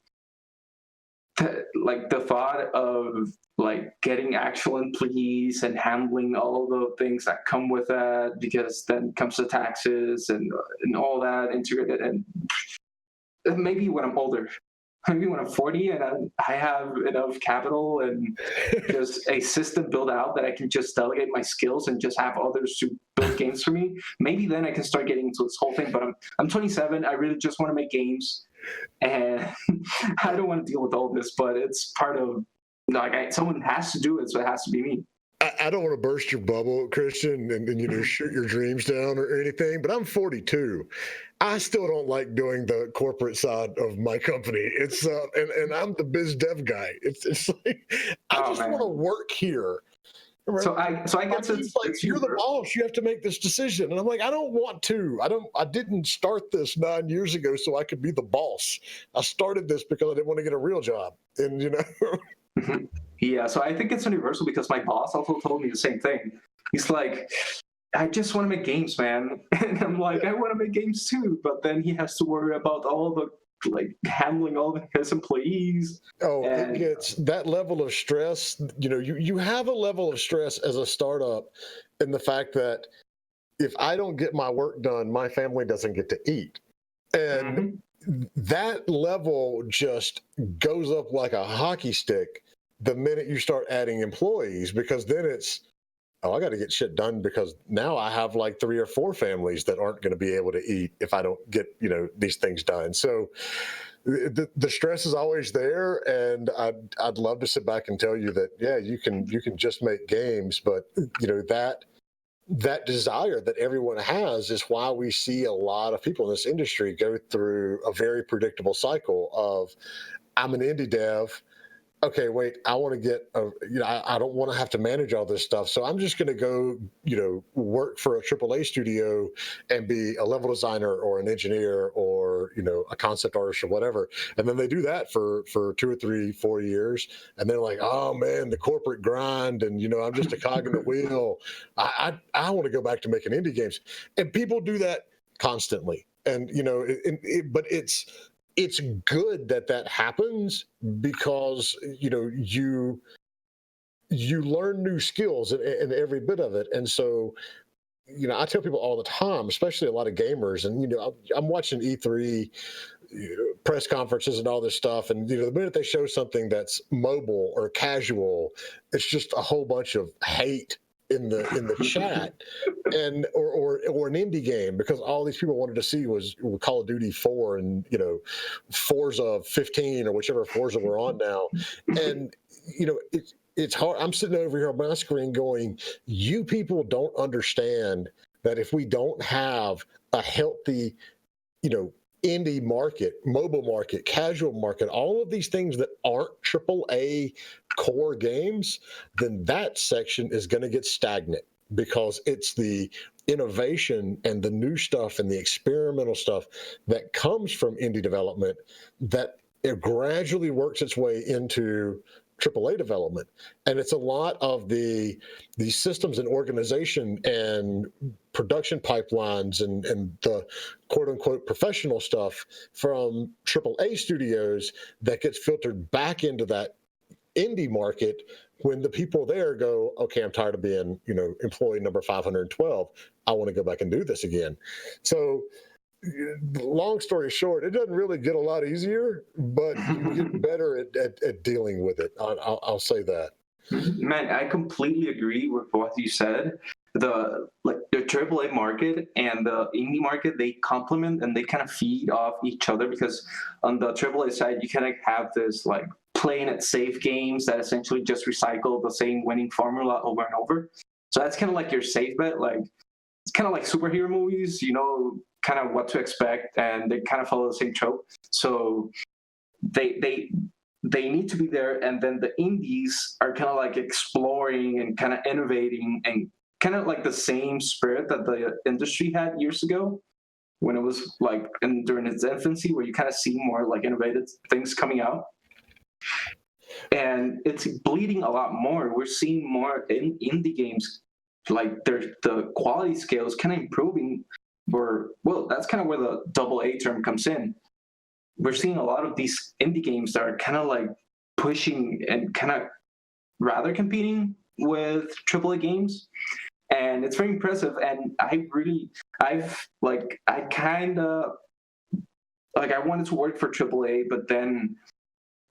S3: like the thought of like getting actual employees and handling all the things that come with that, because then comes the taxes and all that integrated. And maybe when I'm older, maybe when I'm 40 and I have enough capital and just a system built out that I can just delegate my skills and just have others to build games for me, maybe then I can start getting into this whole thing. But I'm 27. I really just want to make games, and I don't want to deal with all this. But it's part of someone has to do it, so it has to be me.
S2: I don't want to burst your bubble, Christian, and shoot your dreams down or anything, but I'm 42. I still don't like doing the corporate side of my company. It's and I'm the biz dev guy. It's like I just want to work here.
S3: So I guess it's
S2: like you're the boss. You have to make this decision, and I'm like, I don't want to. I didn't start this 9 years ago so I could be the boss. I started this because I didn't want to get a real job, and
S3: Yeah, so I think it's universal because my boss also told me the same thing. He's like, I just want to make games, man. And I'm like, I want to make games too. But then he has to worry about all the like handling all his employees.
S2: Oh, it
S3: And
S2: gets that level of stress. You have a level of stress as a startup in the fact that if I don't get my work done, my family doesn't get to eat. And that level just goes up like a hockey stick the minute you start adding employees, because then it's, oh, I got to get shit done because now I have like 3 or 4 families that aren't going to be able to eat if I don't get, these things done. So the stress is always there, and I'd love to sit back and tell you that, yeah, you can just make games, but that desire that everyone has is why we see a lot of people in this industry go through a very predictable cycle of, I'm an indie dev. Okay, wait, I want to get I don't want to have to manage all this stuff. So I'm just going to go, work for a AAA studio and be a level designer or an engineer or, a concept artist or whatever. And then they do that for 2 or 3, 4 years. And they're like, oh man, the corporate grind. And, I'm just a cog in the wheel. I want to go back to making indie games. And people do that constantly. And, but it's good that happens, because you learn new skills in every bit of it. And so I tell people all the time, especially a lot of gamers, and I'm watching E3 press conferences and all this stuff, and the minute they show something that's mobile or casual, it's just a whole bunch of hate in the chat, and or an indie game, because all these people wanted to see was Call of Duty 4 and Forza 15 or whichever Forza we're on now. And it's hard. I'm sitting over here on my screen going, you people don't understand that if we don't have a healthy indie market, mobile market, casual market, all of these things that aren't AAA core games, then that section is going to get stagnant, because it's the innovation and the new stuff and the experimental stuff that comes from indie development that it gradually works its way into AAA development. And it's a lot of the systems and organization and production pipelines and the quote unquote professional stuff from AAA studios that gets filtered back into that indie market when the people there go, okay, I'm tired of being, employee number 512. I want to go back and do this again. So long story short, it doesn't really get a lot easier, but you get better at dealing with it. I'll say that.
S3: Man, I completely agree with what you said. The AAA market and the indie market, they complement and they kind of feed off each other, because on the AAA side, you kind of have this like playing it safe games that essentially just recycle the same winning formula over and over. So that's kind of like your safe bet. Like it's kind of like superhero movies, kind of what to expect, and they kind of follow the same trope. So they need to be there, and then the indies are kind of like exploring and kind of innovating, and kind of like the same spirit that the industry had years ago when it was like during its infancy, where you kind of see more like innovative things coming out. And it's bleeding a lot more. We're seeing more in indie games, like the quality scale is kind of improving. That's kind of where the AA term comes in. We're seeing a lot of these indie games that are kind of like pushing and kind of rather competing with AAA games. And it's very impressive. And I wanted to work for AAA, but then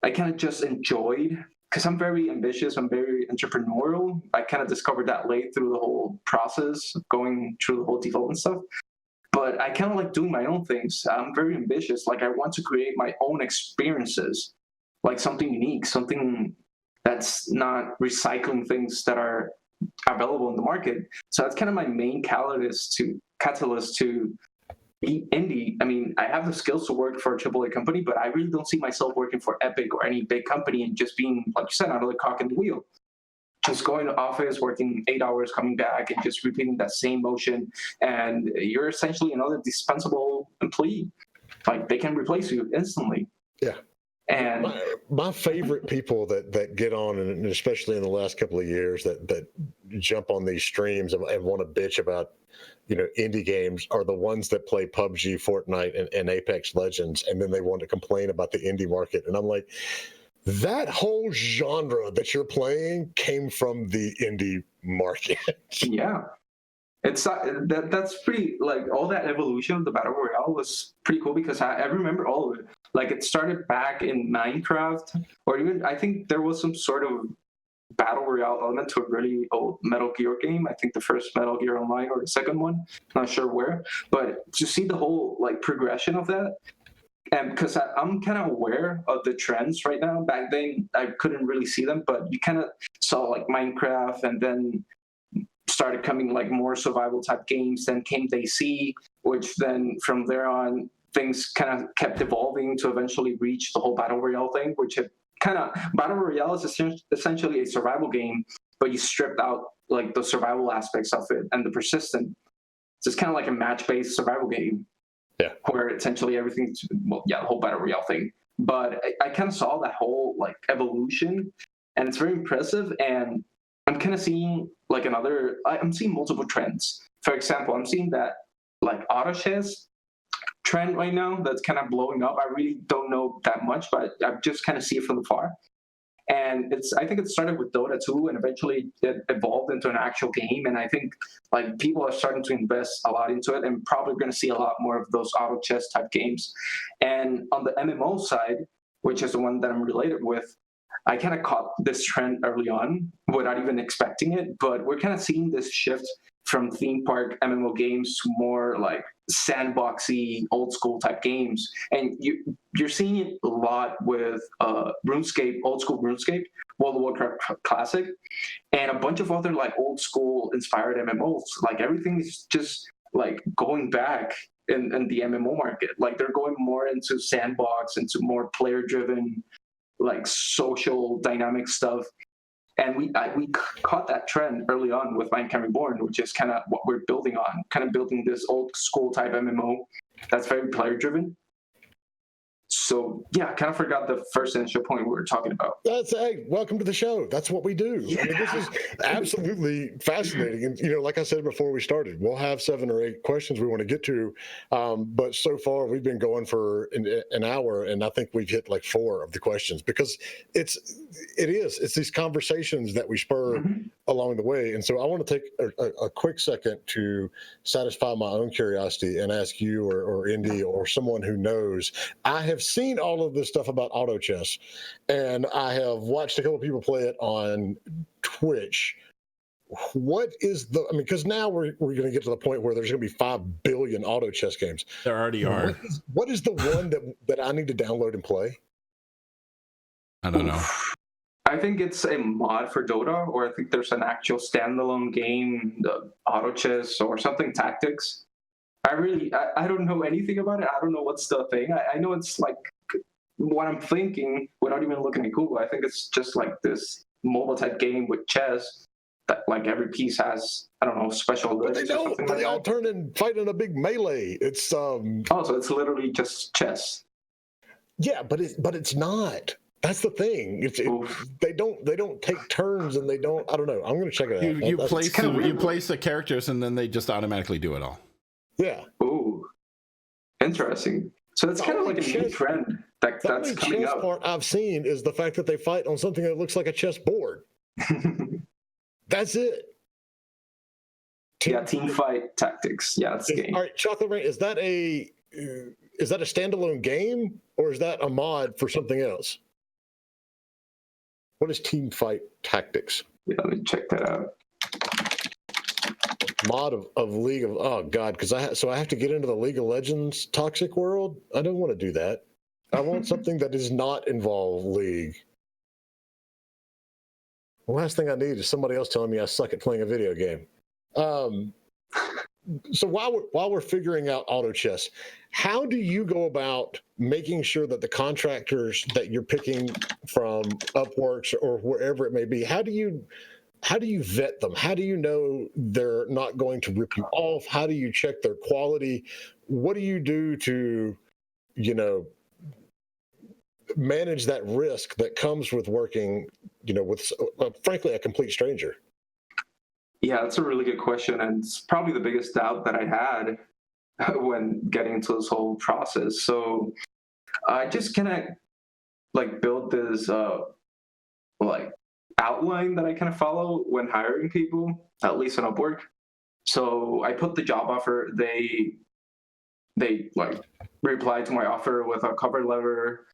S3: I kind of just enjoyed, because I'm very ambitious, I'm very entrepreneurial. I kind of discovered that late through the whole process of going through the whole development stuff. But I kind of like doing my own things. I'm very ambitious. Like I want to create my own experiences, like something unique, something that's not recycling things that are available in the market. So that's kind of my main catalyst to be indie. I mean, I have the skills to work for a AAA company, but I really don't see myself working for Epic or any big company and just being, like you said, another cock in the wheel. Just going to office, working 8 hours, coming back, and just repeating that same motion. And you're essentially another dispensable employee. Like they can replace you instantly.
S2: Yeah.
S3: And
S2: my favorite people that get on, and especially in the last couple of years, that jump on these streams and want to bitch about, indie games are the ones that play PUBG, Fortnite, and Apex Legends, and then they want to complain about the indie market. And I'm like, that whole genre that you're playing came from the indie market.
S3: Yeah. It's that's pretty, like, all that evolution of the battle royale was pretty cool, because I remember all of it. Like, it started back in Minecraft, or even I think there was some sort of battle royale element to a really old Metal Gear game. I think the first Metal Gear Online or the second one, not sure where. But to see the whole like progression of that, and because I'm kind of aware of the trends right now. Back then, I couldn't really see them, but you kind of saw like Minecraft, and then started coming like more survival type games. Then came DC, which then from there on things kind of kept evolving to eventually reach the whole battle royale thing, which it kind of, battle royale is essentially a survival game, but you stripped out like the survival aspects of it and the persistent. So it's kind of like a match-based survival game.
S2: Yeah.
S3: Where essentially everything's, well, yeah, the whole battle royale thing. But I kind of saw that whole like evolution, and it's very impressive. And I'm kind of seeing like I'm seeing multiple trends. For example, I'm seeing that like auto chess trend right now that's kind of blowing up. I really don't know that much, but I just kind of see it from afar. And I think it started with Dota 2, and eventually it evolved into an actual game. And I think like people are starting to invest a lot into it, and probably going to see a lot more of those auto chess type games. And on the MMO side, which is the one that I'm related with, I kind of caught this trend early on without even expecting it. But we're kind of seeing this shift from theme park MMO games to more like sandboxy, old school type games. And you're seeing it a lot with RuneScape, old school RuneScape, World of Warcraft Classic, and a bunch of other like old school inspired MMOs. Like everything is just like going back in the MMO market. Like they're going more into sandbox, into more player driven, like social dynamic stuff. And we caught that trend early on with Mankind Reborn, which is kind of what we're building on, kind of building this old school type MMO that's very player driven. So yeah, I kind of forgot the first initial point we were talking about.
S2: Hey, welcome to the show. That's what we do. Yeah. I mean, this is absolutely fascinating. And, like I said before we started, we'll have 7 or 8 questions we want to get to. But so far we've been going for an hour, and I think we've hit like 4 of the questions, because it's these conversations that we spur along the way. And so I want to take a quick second to satisfy my own curiosity and ask you or Indy or someone who knows. I have seen all of this stuff about auto chess, and I have watched a couple of people play it on Twitch. What is because now we're going to get to the point where there's going to be 5 billion auto chess games.
S1: There already are.
S2: What is the one that I need to download and play?
S1: I don't know.
S3: I think it's a mod for Dota, or I think there's an actual standalone game, the auto chess or something tactics. I don't know anything about it. I don't know what's the thing. I know it's like what I'm thinking without even looking at Google. I think it's just like this mobile type game with chess that like every piece has, I don't know, special abilities.
S2: But they don't. But they all turn and fight in a big melee. It's
S3: Oh, so it's literally just chess.
S2: Yeah, but it's not. That's the thing. They don't take turns, and they don't. I don't know. I'm going to check it out.
S1: You place the characters, and then they just automatically do it all.
S2: Yeah.
S3: Ooh, interesting. So it's kind of like a new trend that's coming up.
S2: The part I've seen is the fact that they fight on something that looks like a chessboard. That's it.
S3: Team fight tactics. Yeah, that's the game.
S2: All right, Chocolate Rain, is that a standalone game, or is that a mod for something else? What is Team Fight Tactics?
S3: Yeah, let me check that out.
S2: Mod of League of, oh god, because I have to get into the League of Legends toxic world. I don't want to do that. I want something that does not involve League. The last thing I need is somebody else telling me I suck at playing a video game. So while we're figuring out auto chess, how do you go about making sure that the contractors that you're picking from Upworks or wherever it may be, how do you vet them? How do you know they're not going to rip you off? How do you check their quality? What do you do to, manage that risk that comes with working, with frankly a complete stranger?
S3: Yeah, that's a really good question, and it's probably the biggest doubt that I had when getting into this whole process. So I just kind of like built this like outline that I kind of follow when hiring people, at least on Upwork. So I put the job offer. They like replied to my offer with a cover letter,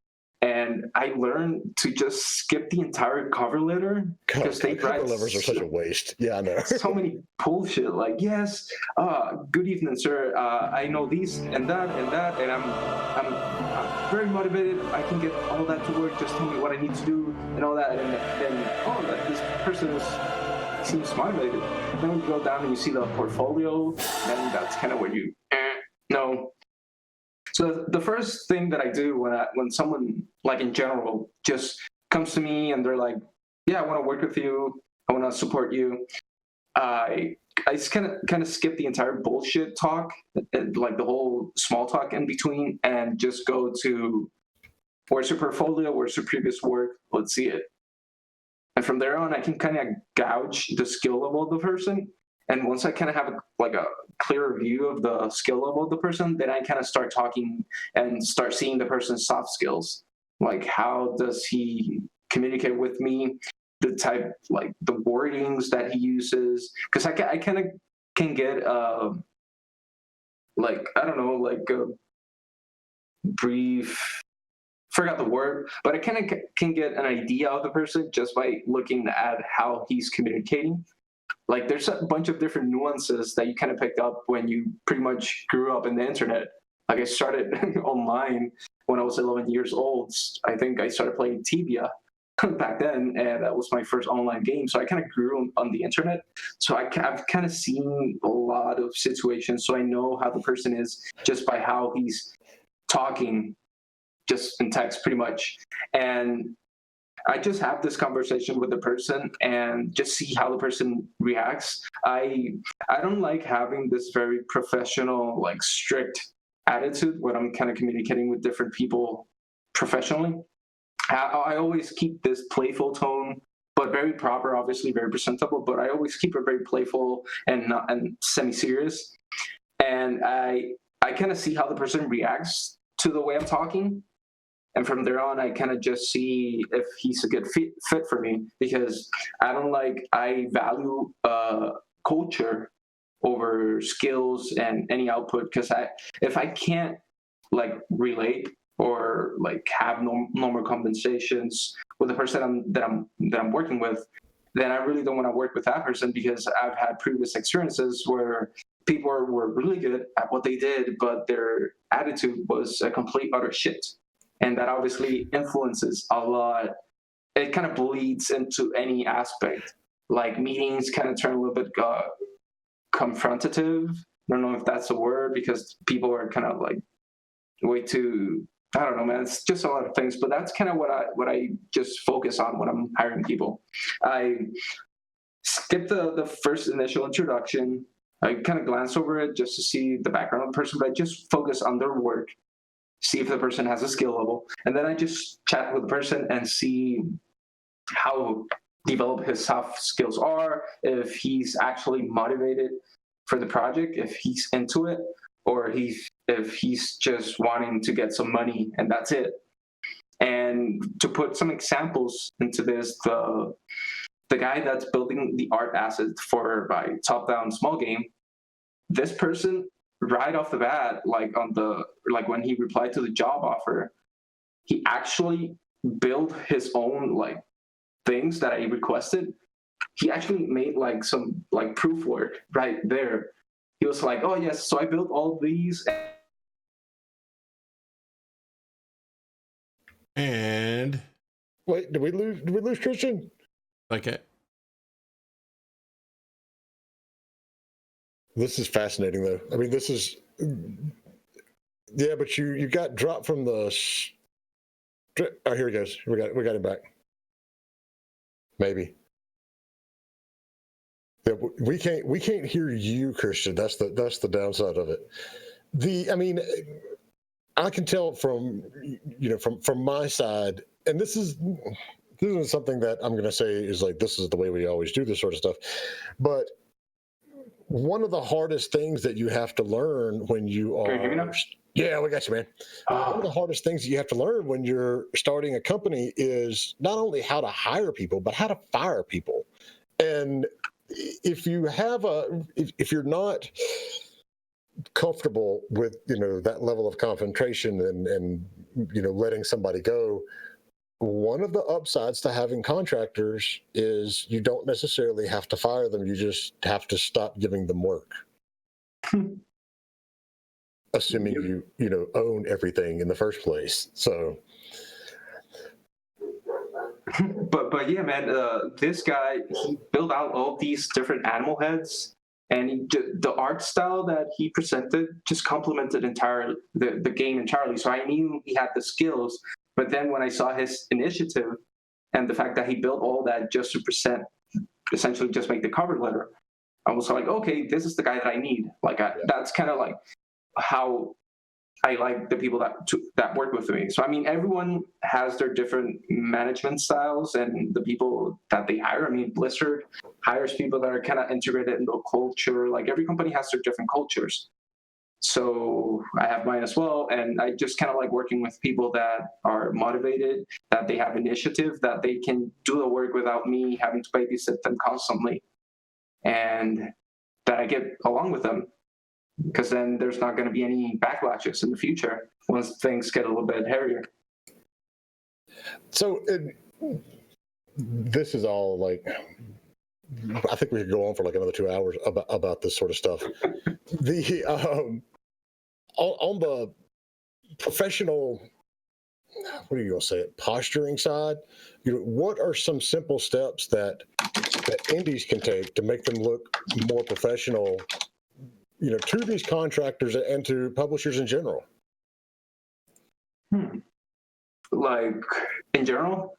S3: and I learned to just skip the entire cover letter because they
S2: Cover
S3: write
S2: levers are such a waste. Yeah, I know.
S3: so many bullshit. Like, yes, good evening, sir. I know these and that and that, and I'm very motivated. I can get all that to work. Just tell me what I need to do and all that. And then, oh, that this person seems motivated. Then when you go down and you see the portfolio, and that's kind of where you no. So the first thing that I do when someone, like in general, just comes to me and they're like, yeah, I want to work with you, I want to support you, I just kind of skip the entire bullshit talk, like the whole small talk in between, and just go to, where's your portfolio, where's your previous work, let's see it. And from there on, I can kind of gauge the skill level of the person. And once I kind of have a clearer view of the skill level of the person, then I kind of start talking and start seeing the person's soft skills. Like, how does he communicate with me? The type, like the wordings that he uses. Because I kind of can get, like, I don't know, like a brief, forgot the word, but I kind of can get an idea of the person just by looking at how he's communicating. Like, there's a bunch of different nuances that you kind of pick up when you pretty much grew up in the internet. Like, I started online when I was 11 years old. I think I started playing Tibia back then, and that was my first online game. So I kind of grew on the internet. So I've kind of seen a lot of situations. So I know how the person is just by how he's talking, just in text, pretty much. And I just have this conversation with the person and just see how the person reacts. I don't like having this very professional, like strict attitude when I'm kind of communicating with different people professionally. I always keep this playful tone, but very proper, obviously very presentable. But I always keep it very playful and semi-serious. And I kind of see how the person reacts to the way I'm talking. And from there on, I kind of just see if he's a good fit for me, because I value culture over skills and any output. Because if I can't like relate or like have normal conversations with the person that I'm working with, then I really don't want to work with that person, because I've had previous experiences where people were really good at what they did, but their attitude was a complete utter shit. And that obviously influences a lot. It kind of bleeds into any aspect. Like, meetings kind of turn a little bit confrontative. I don't know if that's a word, because people are kind of like way too, I don't know, man. It's just a lot of things. But that's kind of what I just focus on when I'm hiring people. I skip the first initial introduction. I kind of glance over it just to see the background of the person, but I just focus on their work, see if the person has a skill level. And then I just chat with the person and see how developed his soft skills are, if he's actually motivated for the project, if he's into it, or if he's just wanting to get some money and that's it. And to put some examples into this, the guy that's building the art asset for my top-down small game, this person right off the bat, like when he replied to the job offer, he actually built his own like things that I requested. He actually made like some like proof work right there. He was like, "Oh yes, so I built all these."
S1: And
S2: Wait, did we lose Christian?
S1: like it.
S2: This is fascinating, though. I mean, this is, yeah, but you got dropped from the. Oh, here he goes. We got him back. Maybe. Yeah, we can't hear you, Christian. That's the downside of it. I mean, I can tell from from my side, and this isn't something that I'm going to say is like this is the way we always do this sort of stuff, but one of the hardest things that you have to learn when you are.
S3: Can you hear me now?
S2: Yeah, we got you, man. One of the hardest things that you have to learn when you're starting a company is not only how to hire people, but how to fire people. And if you have if you're not comfortable with that level of confrontation and letting somebody go, one of the upsides to having contractors is you don't necessarily have to fire them. You just have to stop giving them work. Assuming you own everything in the first place. So
S3: but yeah, man, this guy, he built out all these different animal heads, and the art style that he presented just complemented the game entirely. So I knew he had the skills, but then when I saw his initiative and the fact that he built all that just to present, essentially just make the cover letter, I was like, okay, this is the guy that I need. Like that's kind of like how I like the people that work with me. So I mean, everyone has their different management styles and the people that they hire. I mean, Blizzard hires people that are kind of integrated into a culture. Like every company has their different cultures. So I have mine as well, and I just kind of like working with people that are motivated, that they have initiative, that they can do the work without me having to babysit them constantly, and that I get along with them. Because then there's not going to be any backlashes in the future once things get a little bit hairier.
S2: So this is all like, I think we could go on for like another 2 hours about this sort of stuff. The on the professional, what are you going to say it, posturing side, what are some simple steps that indies can take to make them look more professional, to these contractors and to publishers in general?
S3: Like in general,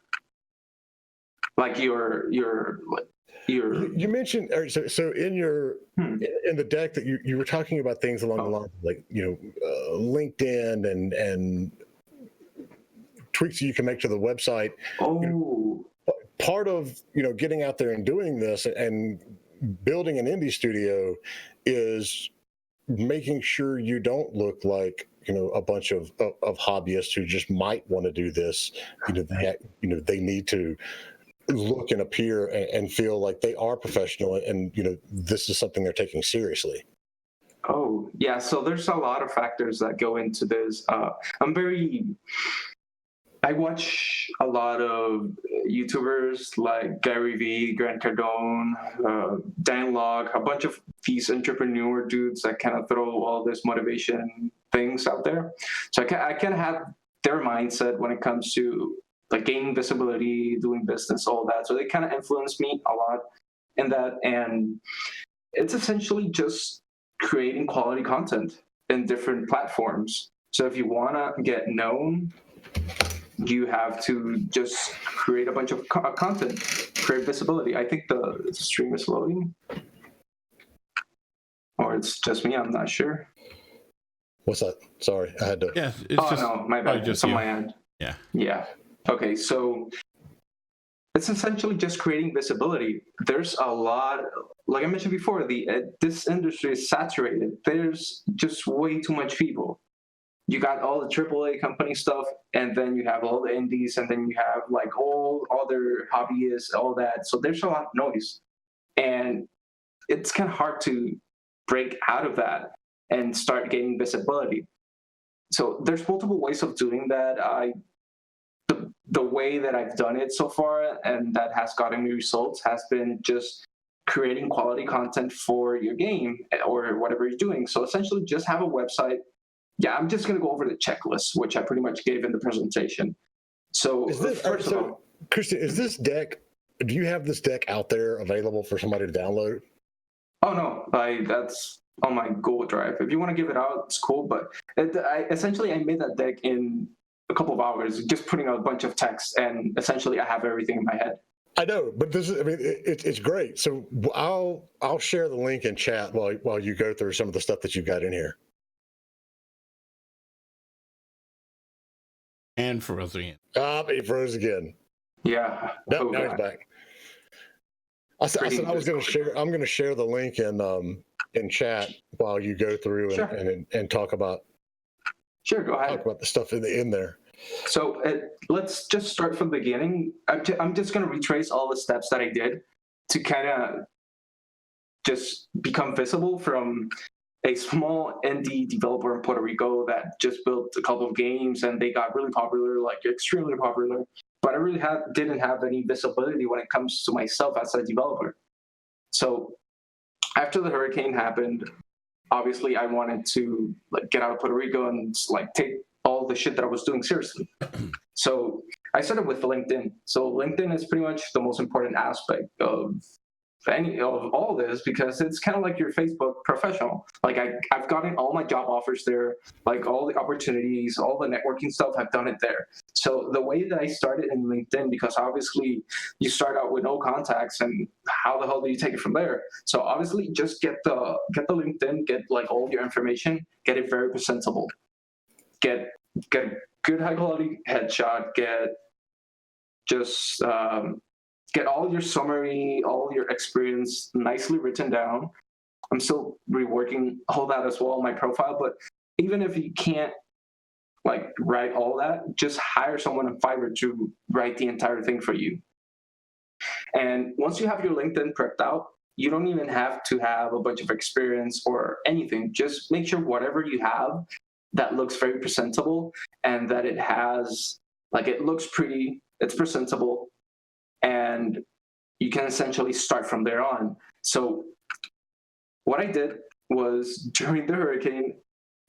S3: like
S2: you mentioned, so in your in the deck that you were talking about things along the lines of like LinkedIn and tweaks you can make to the website. Part of getting out there and doing this and building an indie studio is making sure you don't look like a bunch of hobbyists who just might want to do this. They need to look and appear and feel like they are professional, and this is something they're taking seriously.
S3: Oh yeah, so there's a lot of factors that go into this. I watch a lot of YouTubers like Gary Vee, Grant Cardone, Dan Lok, a bunch of these entrepreneur dudes that kind of throw all this motivation things out there. So I kind of have their mindset when it comes to like gaining visibility, doing business, all that. So they kind of influence me a lot in that. And it's essentially just creating quality content in different platforms. So if you want to get known, you have to just create a bunch of content, create visibility. I think the stream is loading. Or it's just me, I'm not sure.
S2: What's that? Sorry, I had to.
S3: Yeah, no, my bad. It's on my end. Yeah. Okay, so it's essentially just creating visibility. There's a lot, like I mentioned before, this industry is saturated. There's just way too much people. You got all the AAA company stuff, and then you have all the indies, and then you have like all other hobbyists, all that. So there's a lot of noise, and it's kind of hard to break out of that and start gaining visibility. So there's multiple ways of doing that. The way that I've done it so far, and that has gotten me results, has been just creating quality content for your game or whatever you're doing. So essentially just have a website. Yeah, I'm just going to go over the checklist, which I pretty much gave in the presentation. So first of all,
S2: Christian, is this deck, do you have this deck out there available for somebody to download?
S3: Oh, no, that's on my Google Drive. If you want to give it out, it's cool. But I made that deck in a couple of hours, just putting out a bunch of text, and essentially I have everything in my head.
S2: I know, but it's great. So I'll share the link in chat while you go through some of the stuff that you've got in here.
S1: And froze again.
S2: He froze again.
S3: Yeah.
S2: No, now he's back. I said I was going to share. I'm going to share the link in chat while you go through and
S3: Sure.
S2: and talk about.
S3: Sure, go ahead.
S2: Talk about the stuff in there.
S3: So let's just start from the beginning. I'm just going to retrace all the steps that I did to kind of just become visible from a small indie developer in Puerto Rico that just built a couple of games and they got really popular, like extremely popular. But I really didn't have any visibility when it comes to myself as a developer. So after the hurricane happened, obviously I wanted to like get out of Puerto Rico and like take all the shit that I was doing seriously. So I started with LinkedIn. So LinkedIn is pretty much the most important aspect of all this because it's kind of like your Facebook professional. Like I've gotten all my job offers there, like all the opportunities, all the networking stuff, I've done it there. So the way that I started in LinkedIn, because obviously you start out with no contacts and how the hell do you take it from there? So obviously just get the LinkedIn, get like all your information, get it very presentable. Get a good high quality headshot, get all your summary, all your experience nicely written down. I'm still reworking all that as well on my profile, but even if you can't like write all that, just hire someone on Fiverr to write the entire thing for you. And once you have your LinkedIn prepped out, you don't even have to have a bunch of experience or anything. Just make sure whatever you have that looks very presentable and that it has, like it looks pretty, it's presentable, and you can essentially start from there on. So what I did was during the hurricane,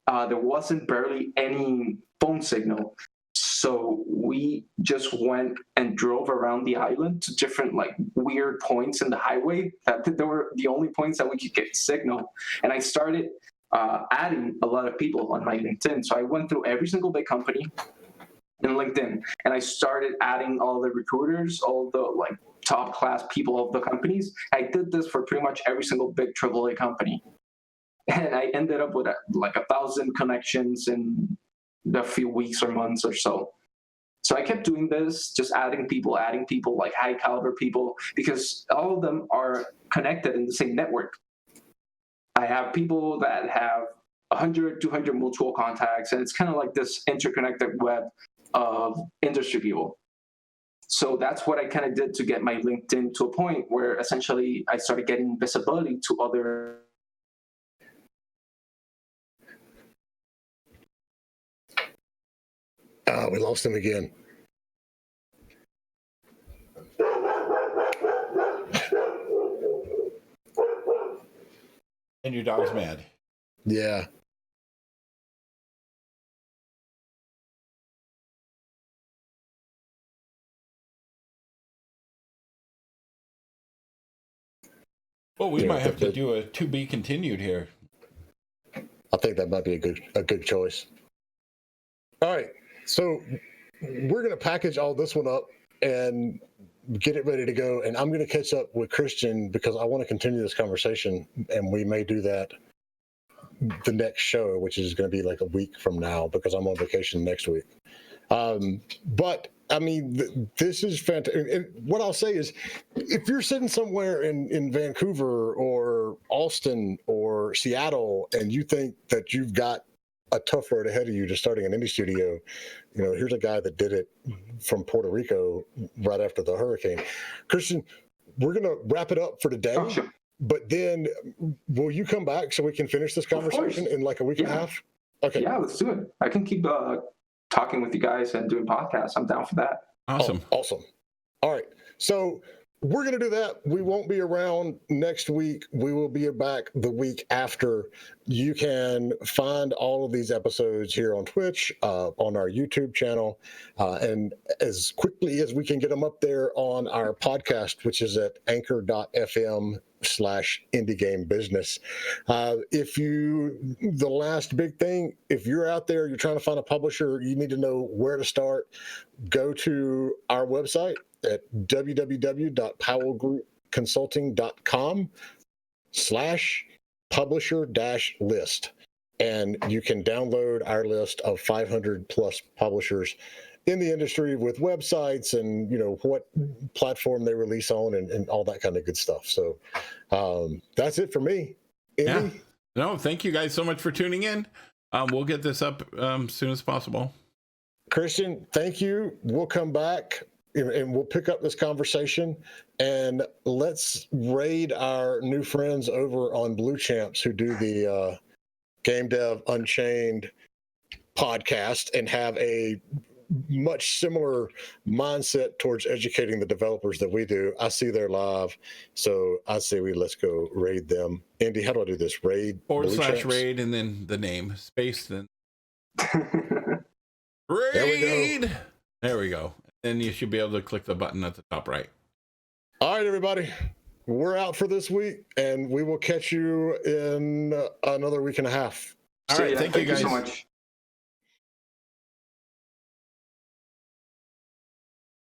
S3: there wasn't barely any phone signal. So we just went and drove around the island to different like weird points in the highway that they were the only points that we could get signal. And I started adding a lot of people on my LinkedIn. So I went through every single big company in LinkedIn and I started adding all the recruiters, all the like top class people of the companies. I did this for pretty much every single big AAA company. And I ended up with like 1,000 connections in a few weeks or months or so. So I kept doing this, just adding people, like high caliber people, because all of them are connected in the same network. I have people that have 100, 200 mutual contacts, and it's kind of like this interconnected web of industry people. So that's what I kind of did to get my LinkedIn to a point where essentially I started getting visibility to other.
S2: We lost him again.
S1: And your dog's mad.
S2: Yeah.
S1: Well, we might have to do a to be continued here.
S2: I think that might be a good choice. All right. So we're going to package all this one up and get it ready to go. And I'm going to catch up with Christian because I want to continue this conversation. And we may do that the next show, which is going to be like a week from now because I'm on vacation next week. But I mean, this is fantastic. And what I'll say is, if you're sitting somewhere in Vancouver or Austin or Seattle and you think that you've got a tough road ahead of you to starting an indie studio, you know, here's a guy that did it from Puerto Rico right after the hurricane. Christian, we're going to wrap it up for today.
S3: Oh, sure.
S2: But then will you come back so we can finish this conversation in like a week and a half? Okay.
S3: Yeah, let's do it. I can keep talking with you guys and doing podcasts. I'm down for that.
S1: Awesome.
S2: Oh, awesome. All right. So we're going to do that. We won't be around next week. We will be back the week after. You can find all of these episodes here on Twitch, on our YouTube channel, and as quickly as we can get them up there on our podcast, which is at anchor.fm/indiegamebusiness. The last big thing, if you're out there, you're trying to find a publisher, you need to know where to start, go to our website at www.powellgroup.consulting.com/publisher-list. And you can download our list of 500 plus publishers in the industry with websites and, what platform they release on and all that kind of good stuff. So that's it for me. Andy?
S1: Yeah. No, thank you guys so much for tuning in. We'll get this up as soon as possible.
S2: Christian, thank you. We'll come back and we'll pick up this conversation, and let's raid our new friends over on Blue Champs who do the Game Dev Unchained podcast and have a much similar mindset towards educating the developers that we do. I see they're live, so I say let's go raid them. Andy, how do I do this? Raid
S1: /raid and then the name space then
S2: raid.
S1: There we go. Then you should be able to click the button at the top right.
S2: All right, everybody, we're out for this week, and we will catch you in another week and a half.
S1: All right, thank you guys
S3: so much.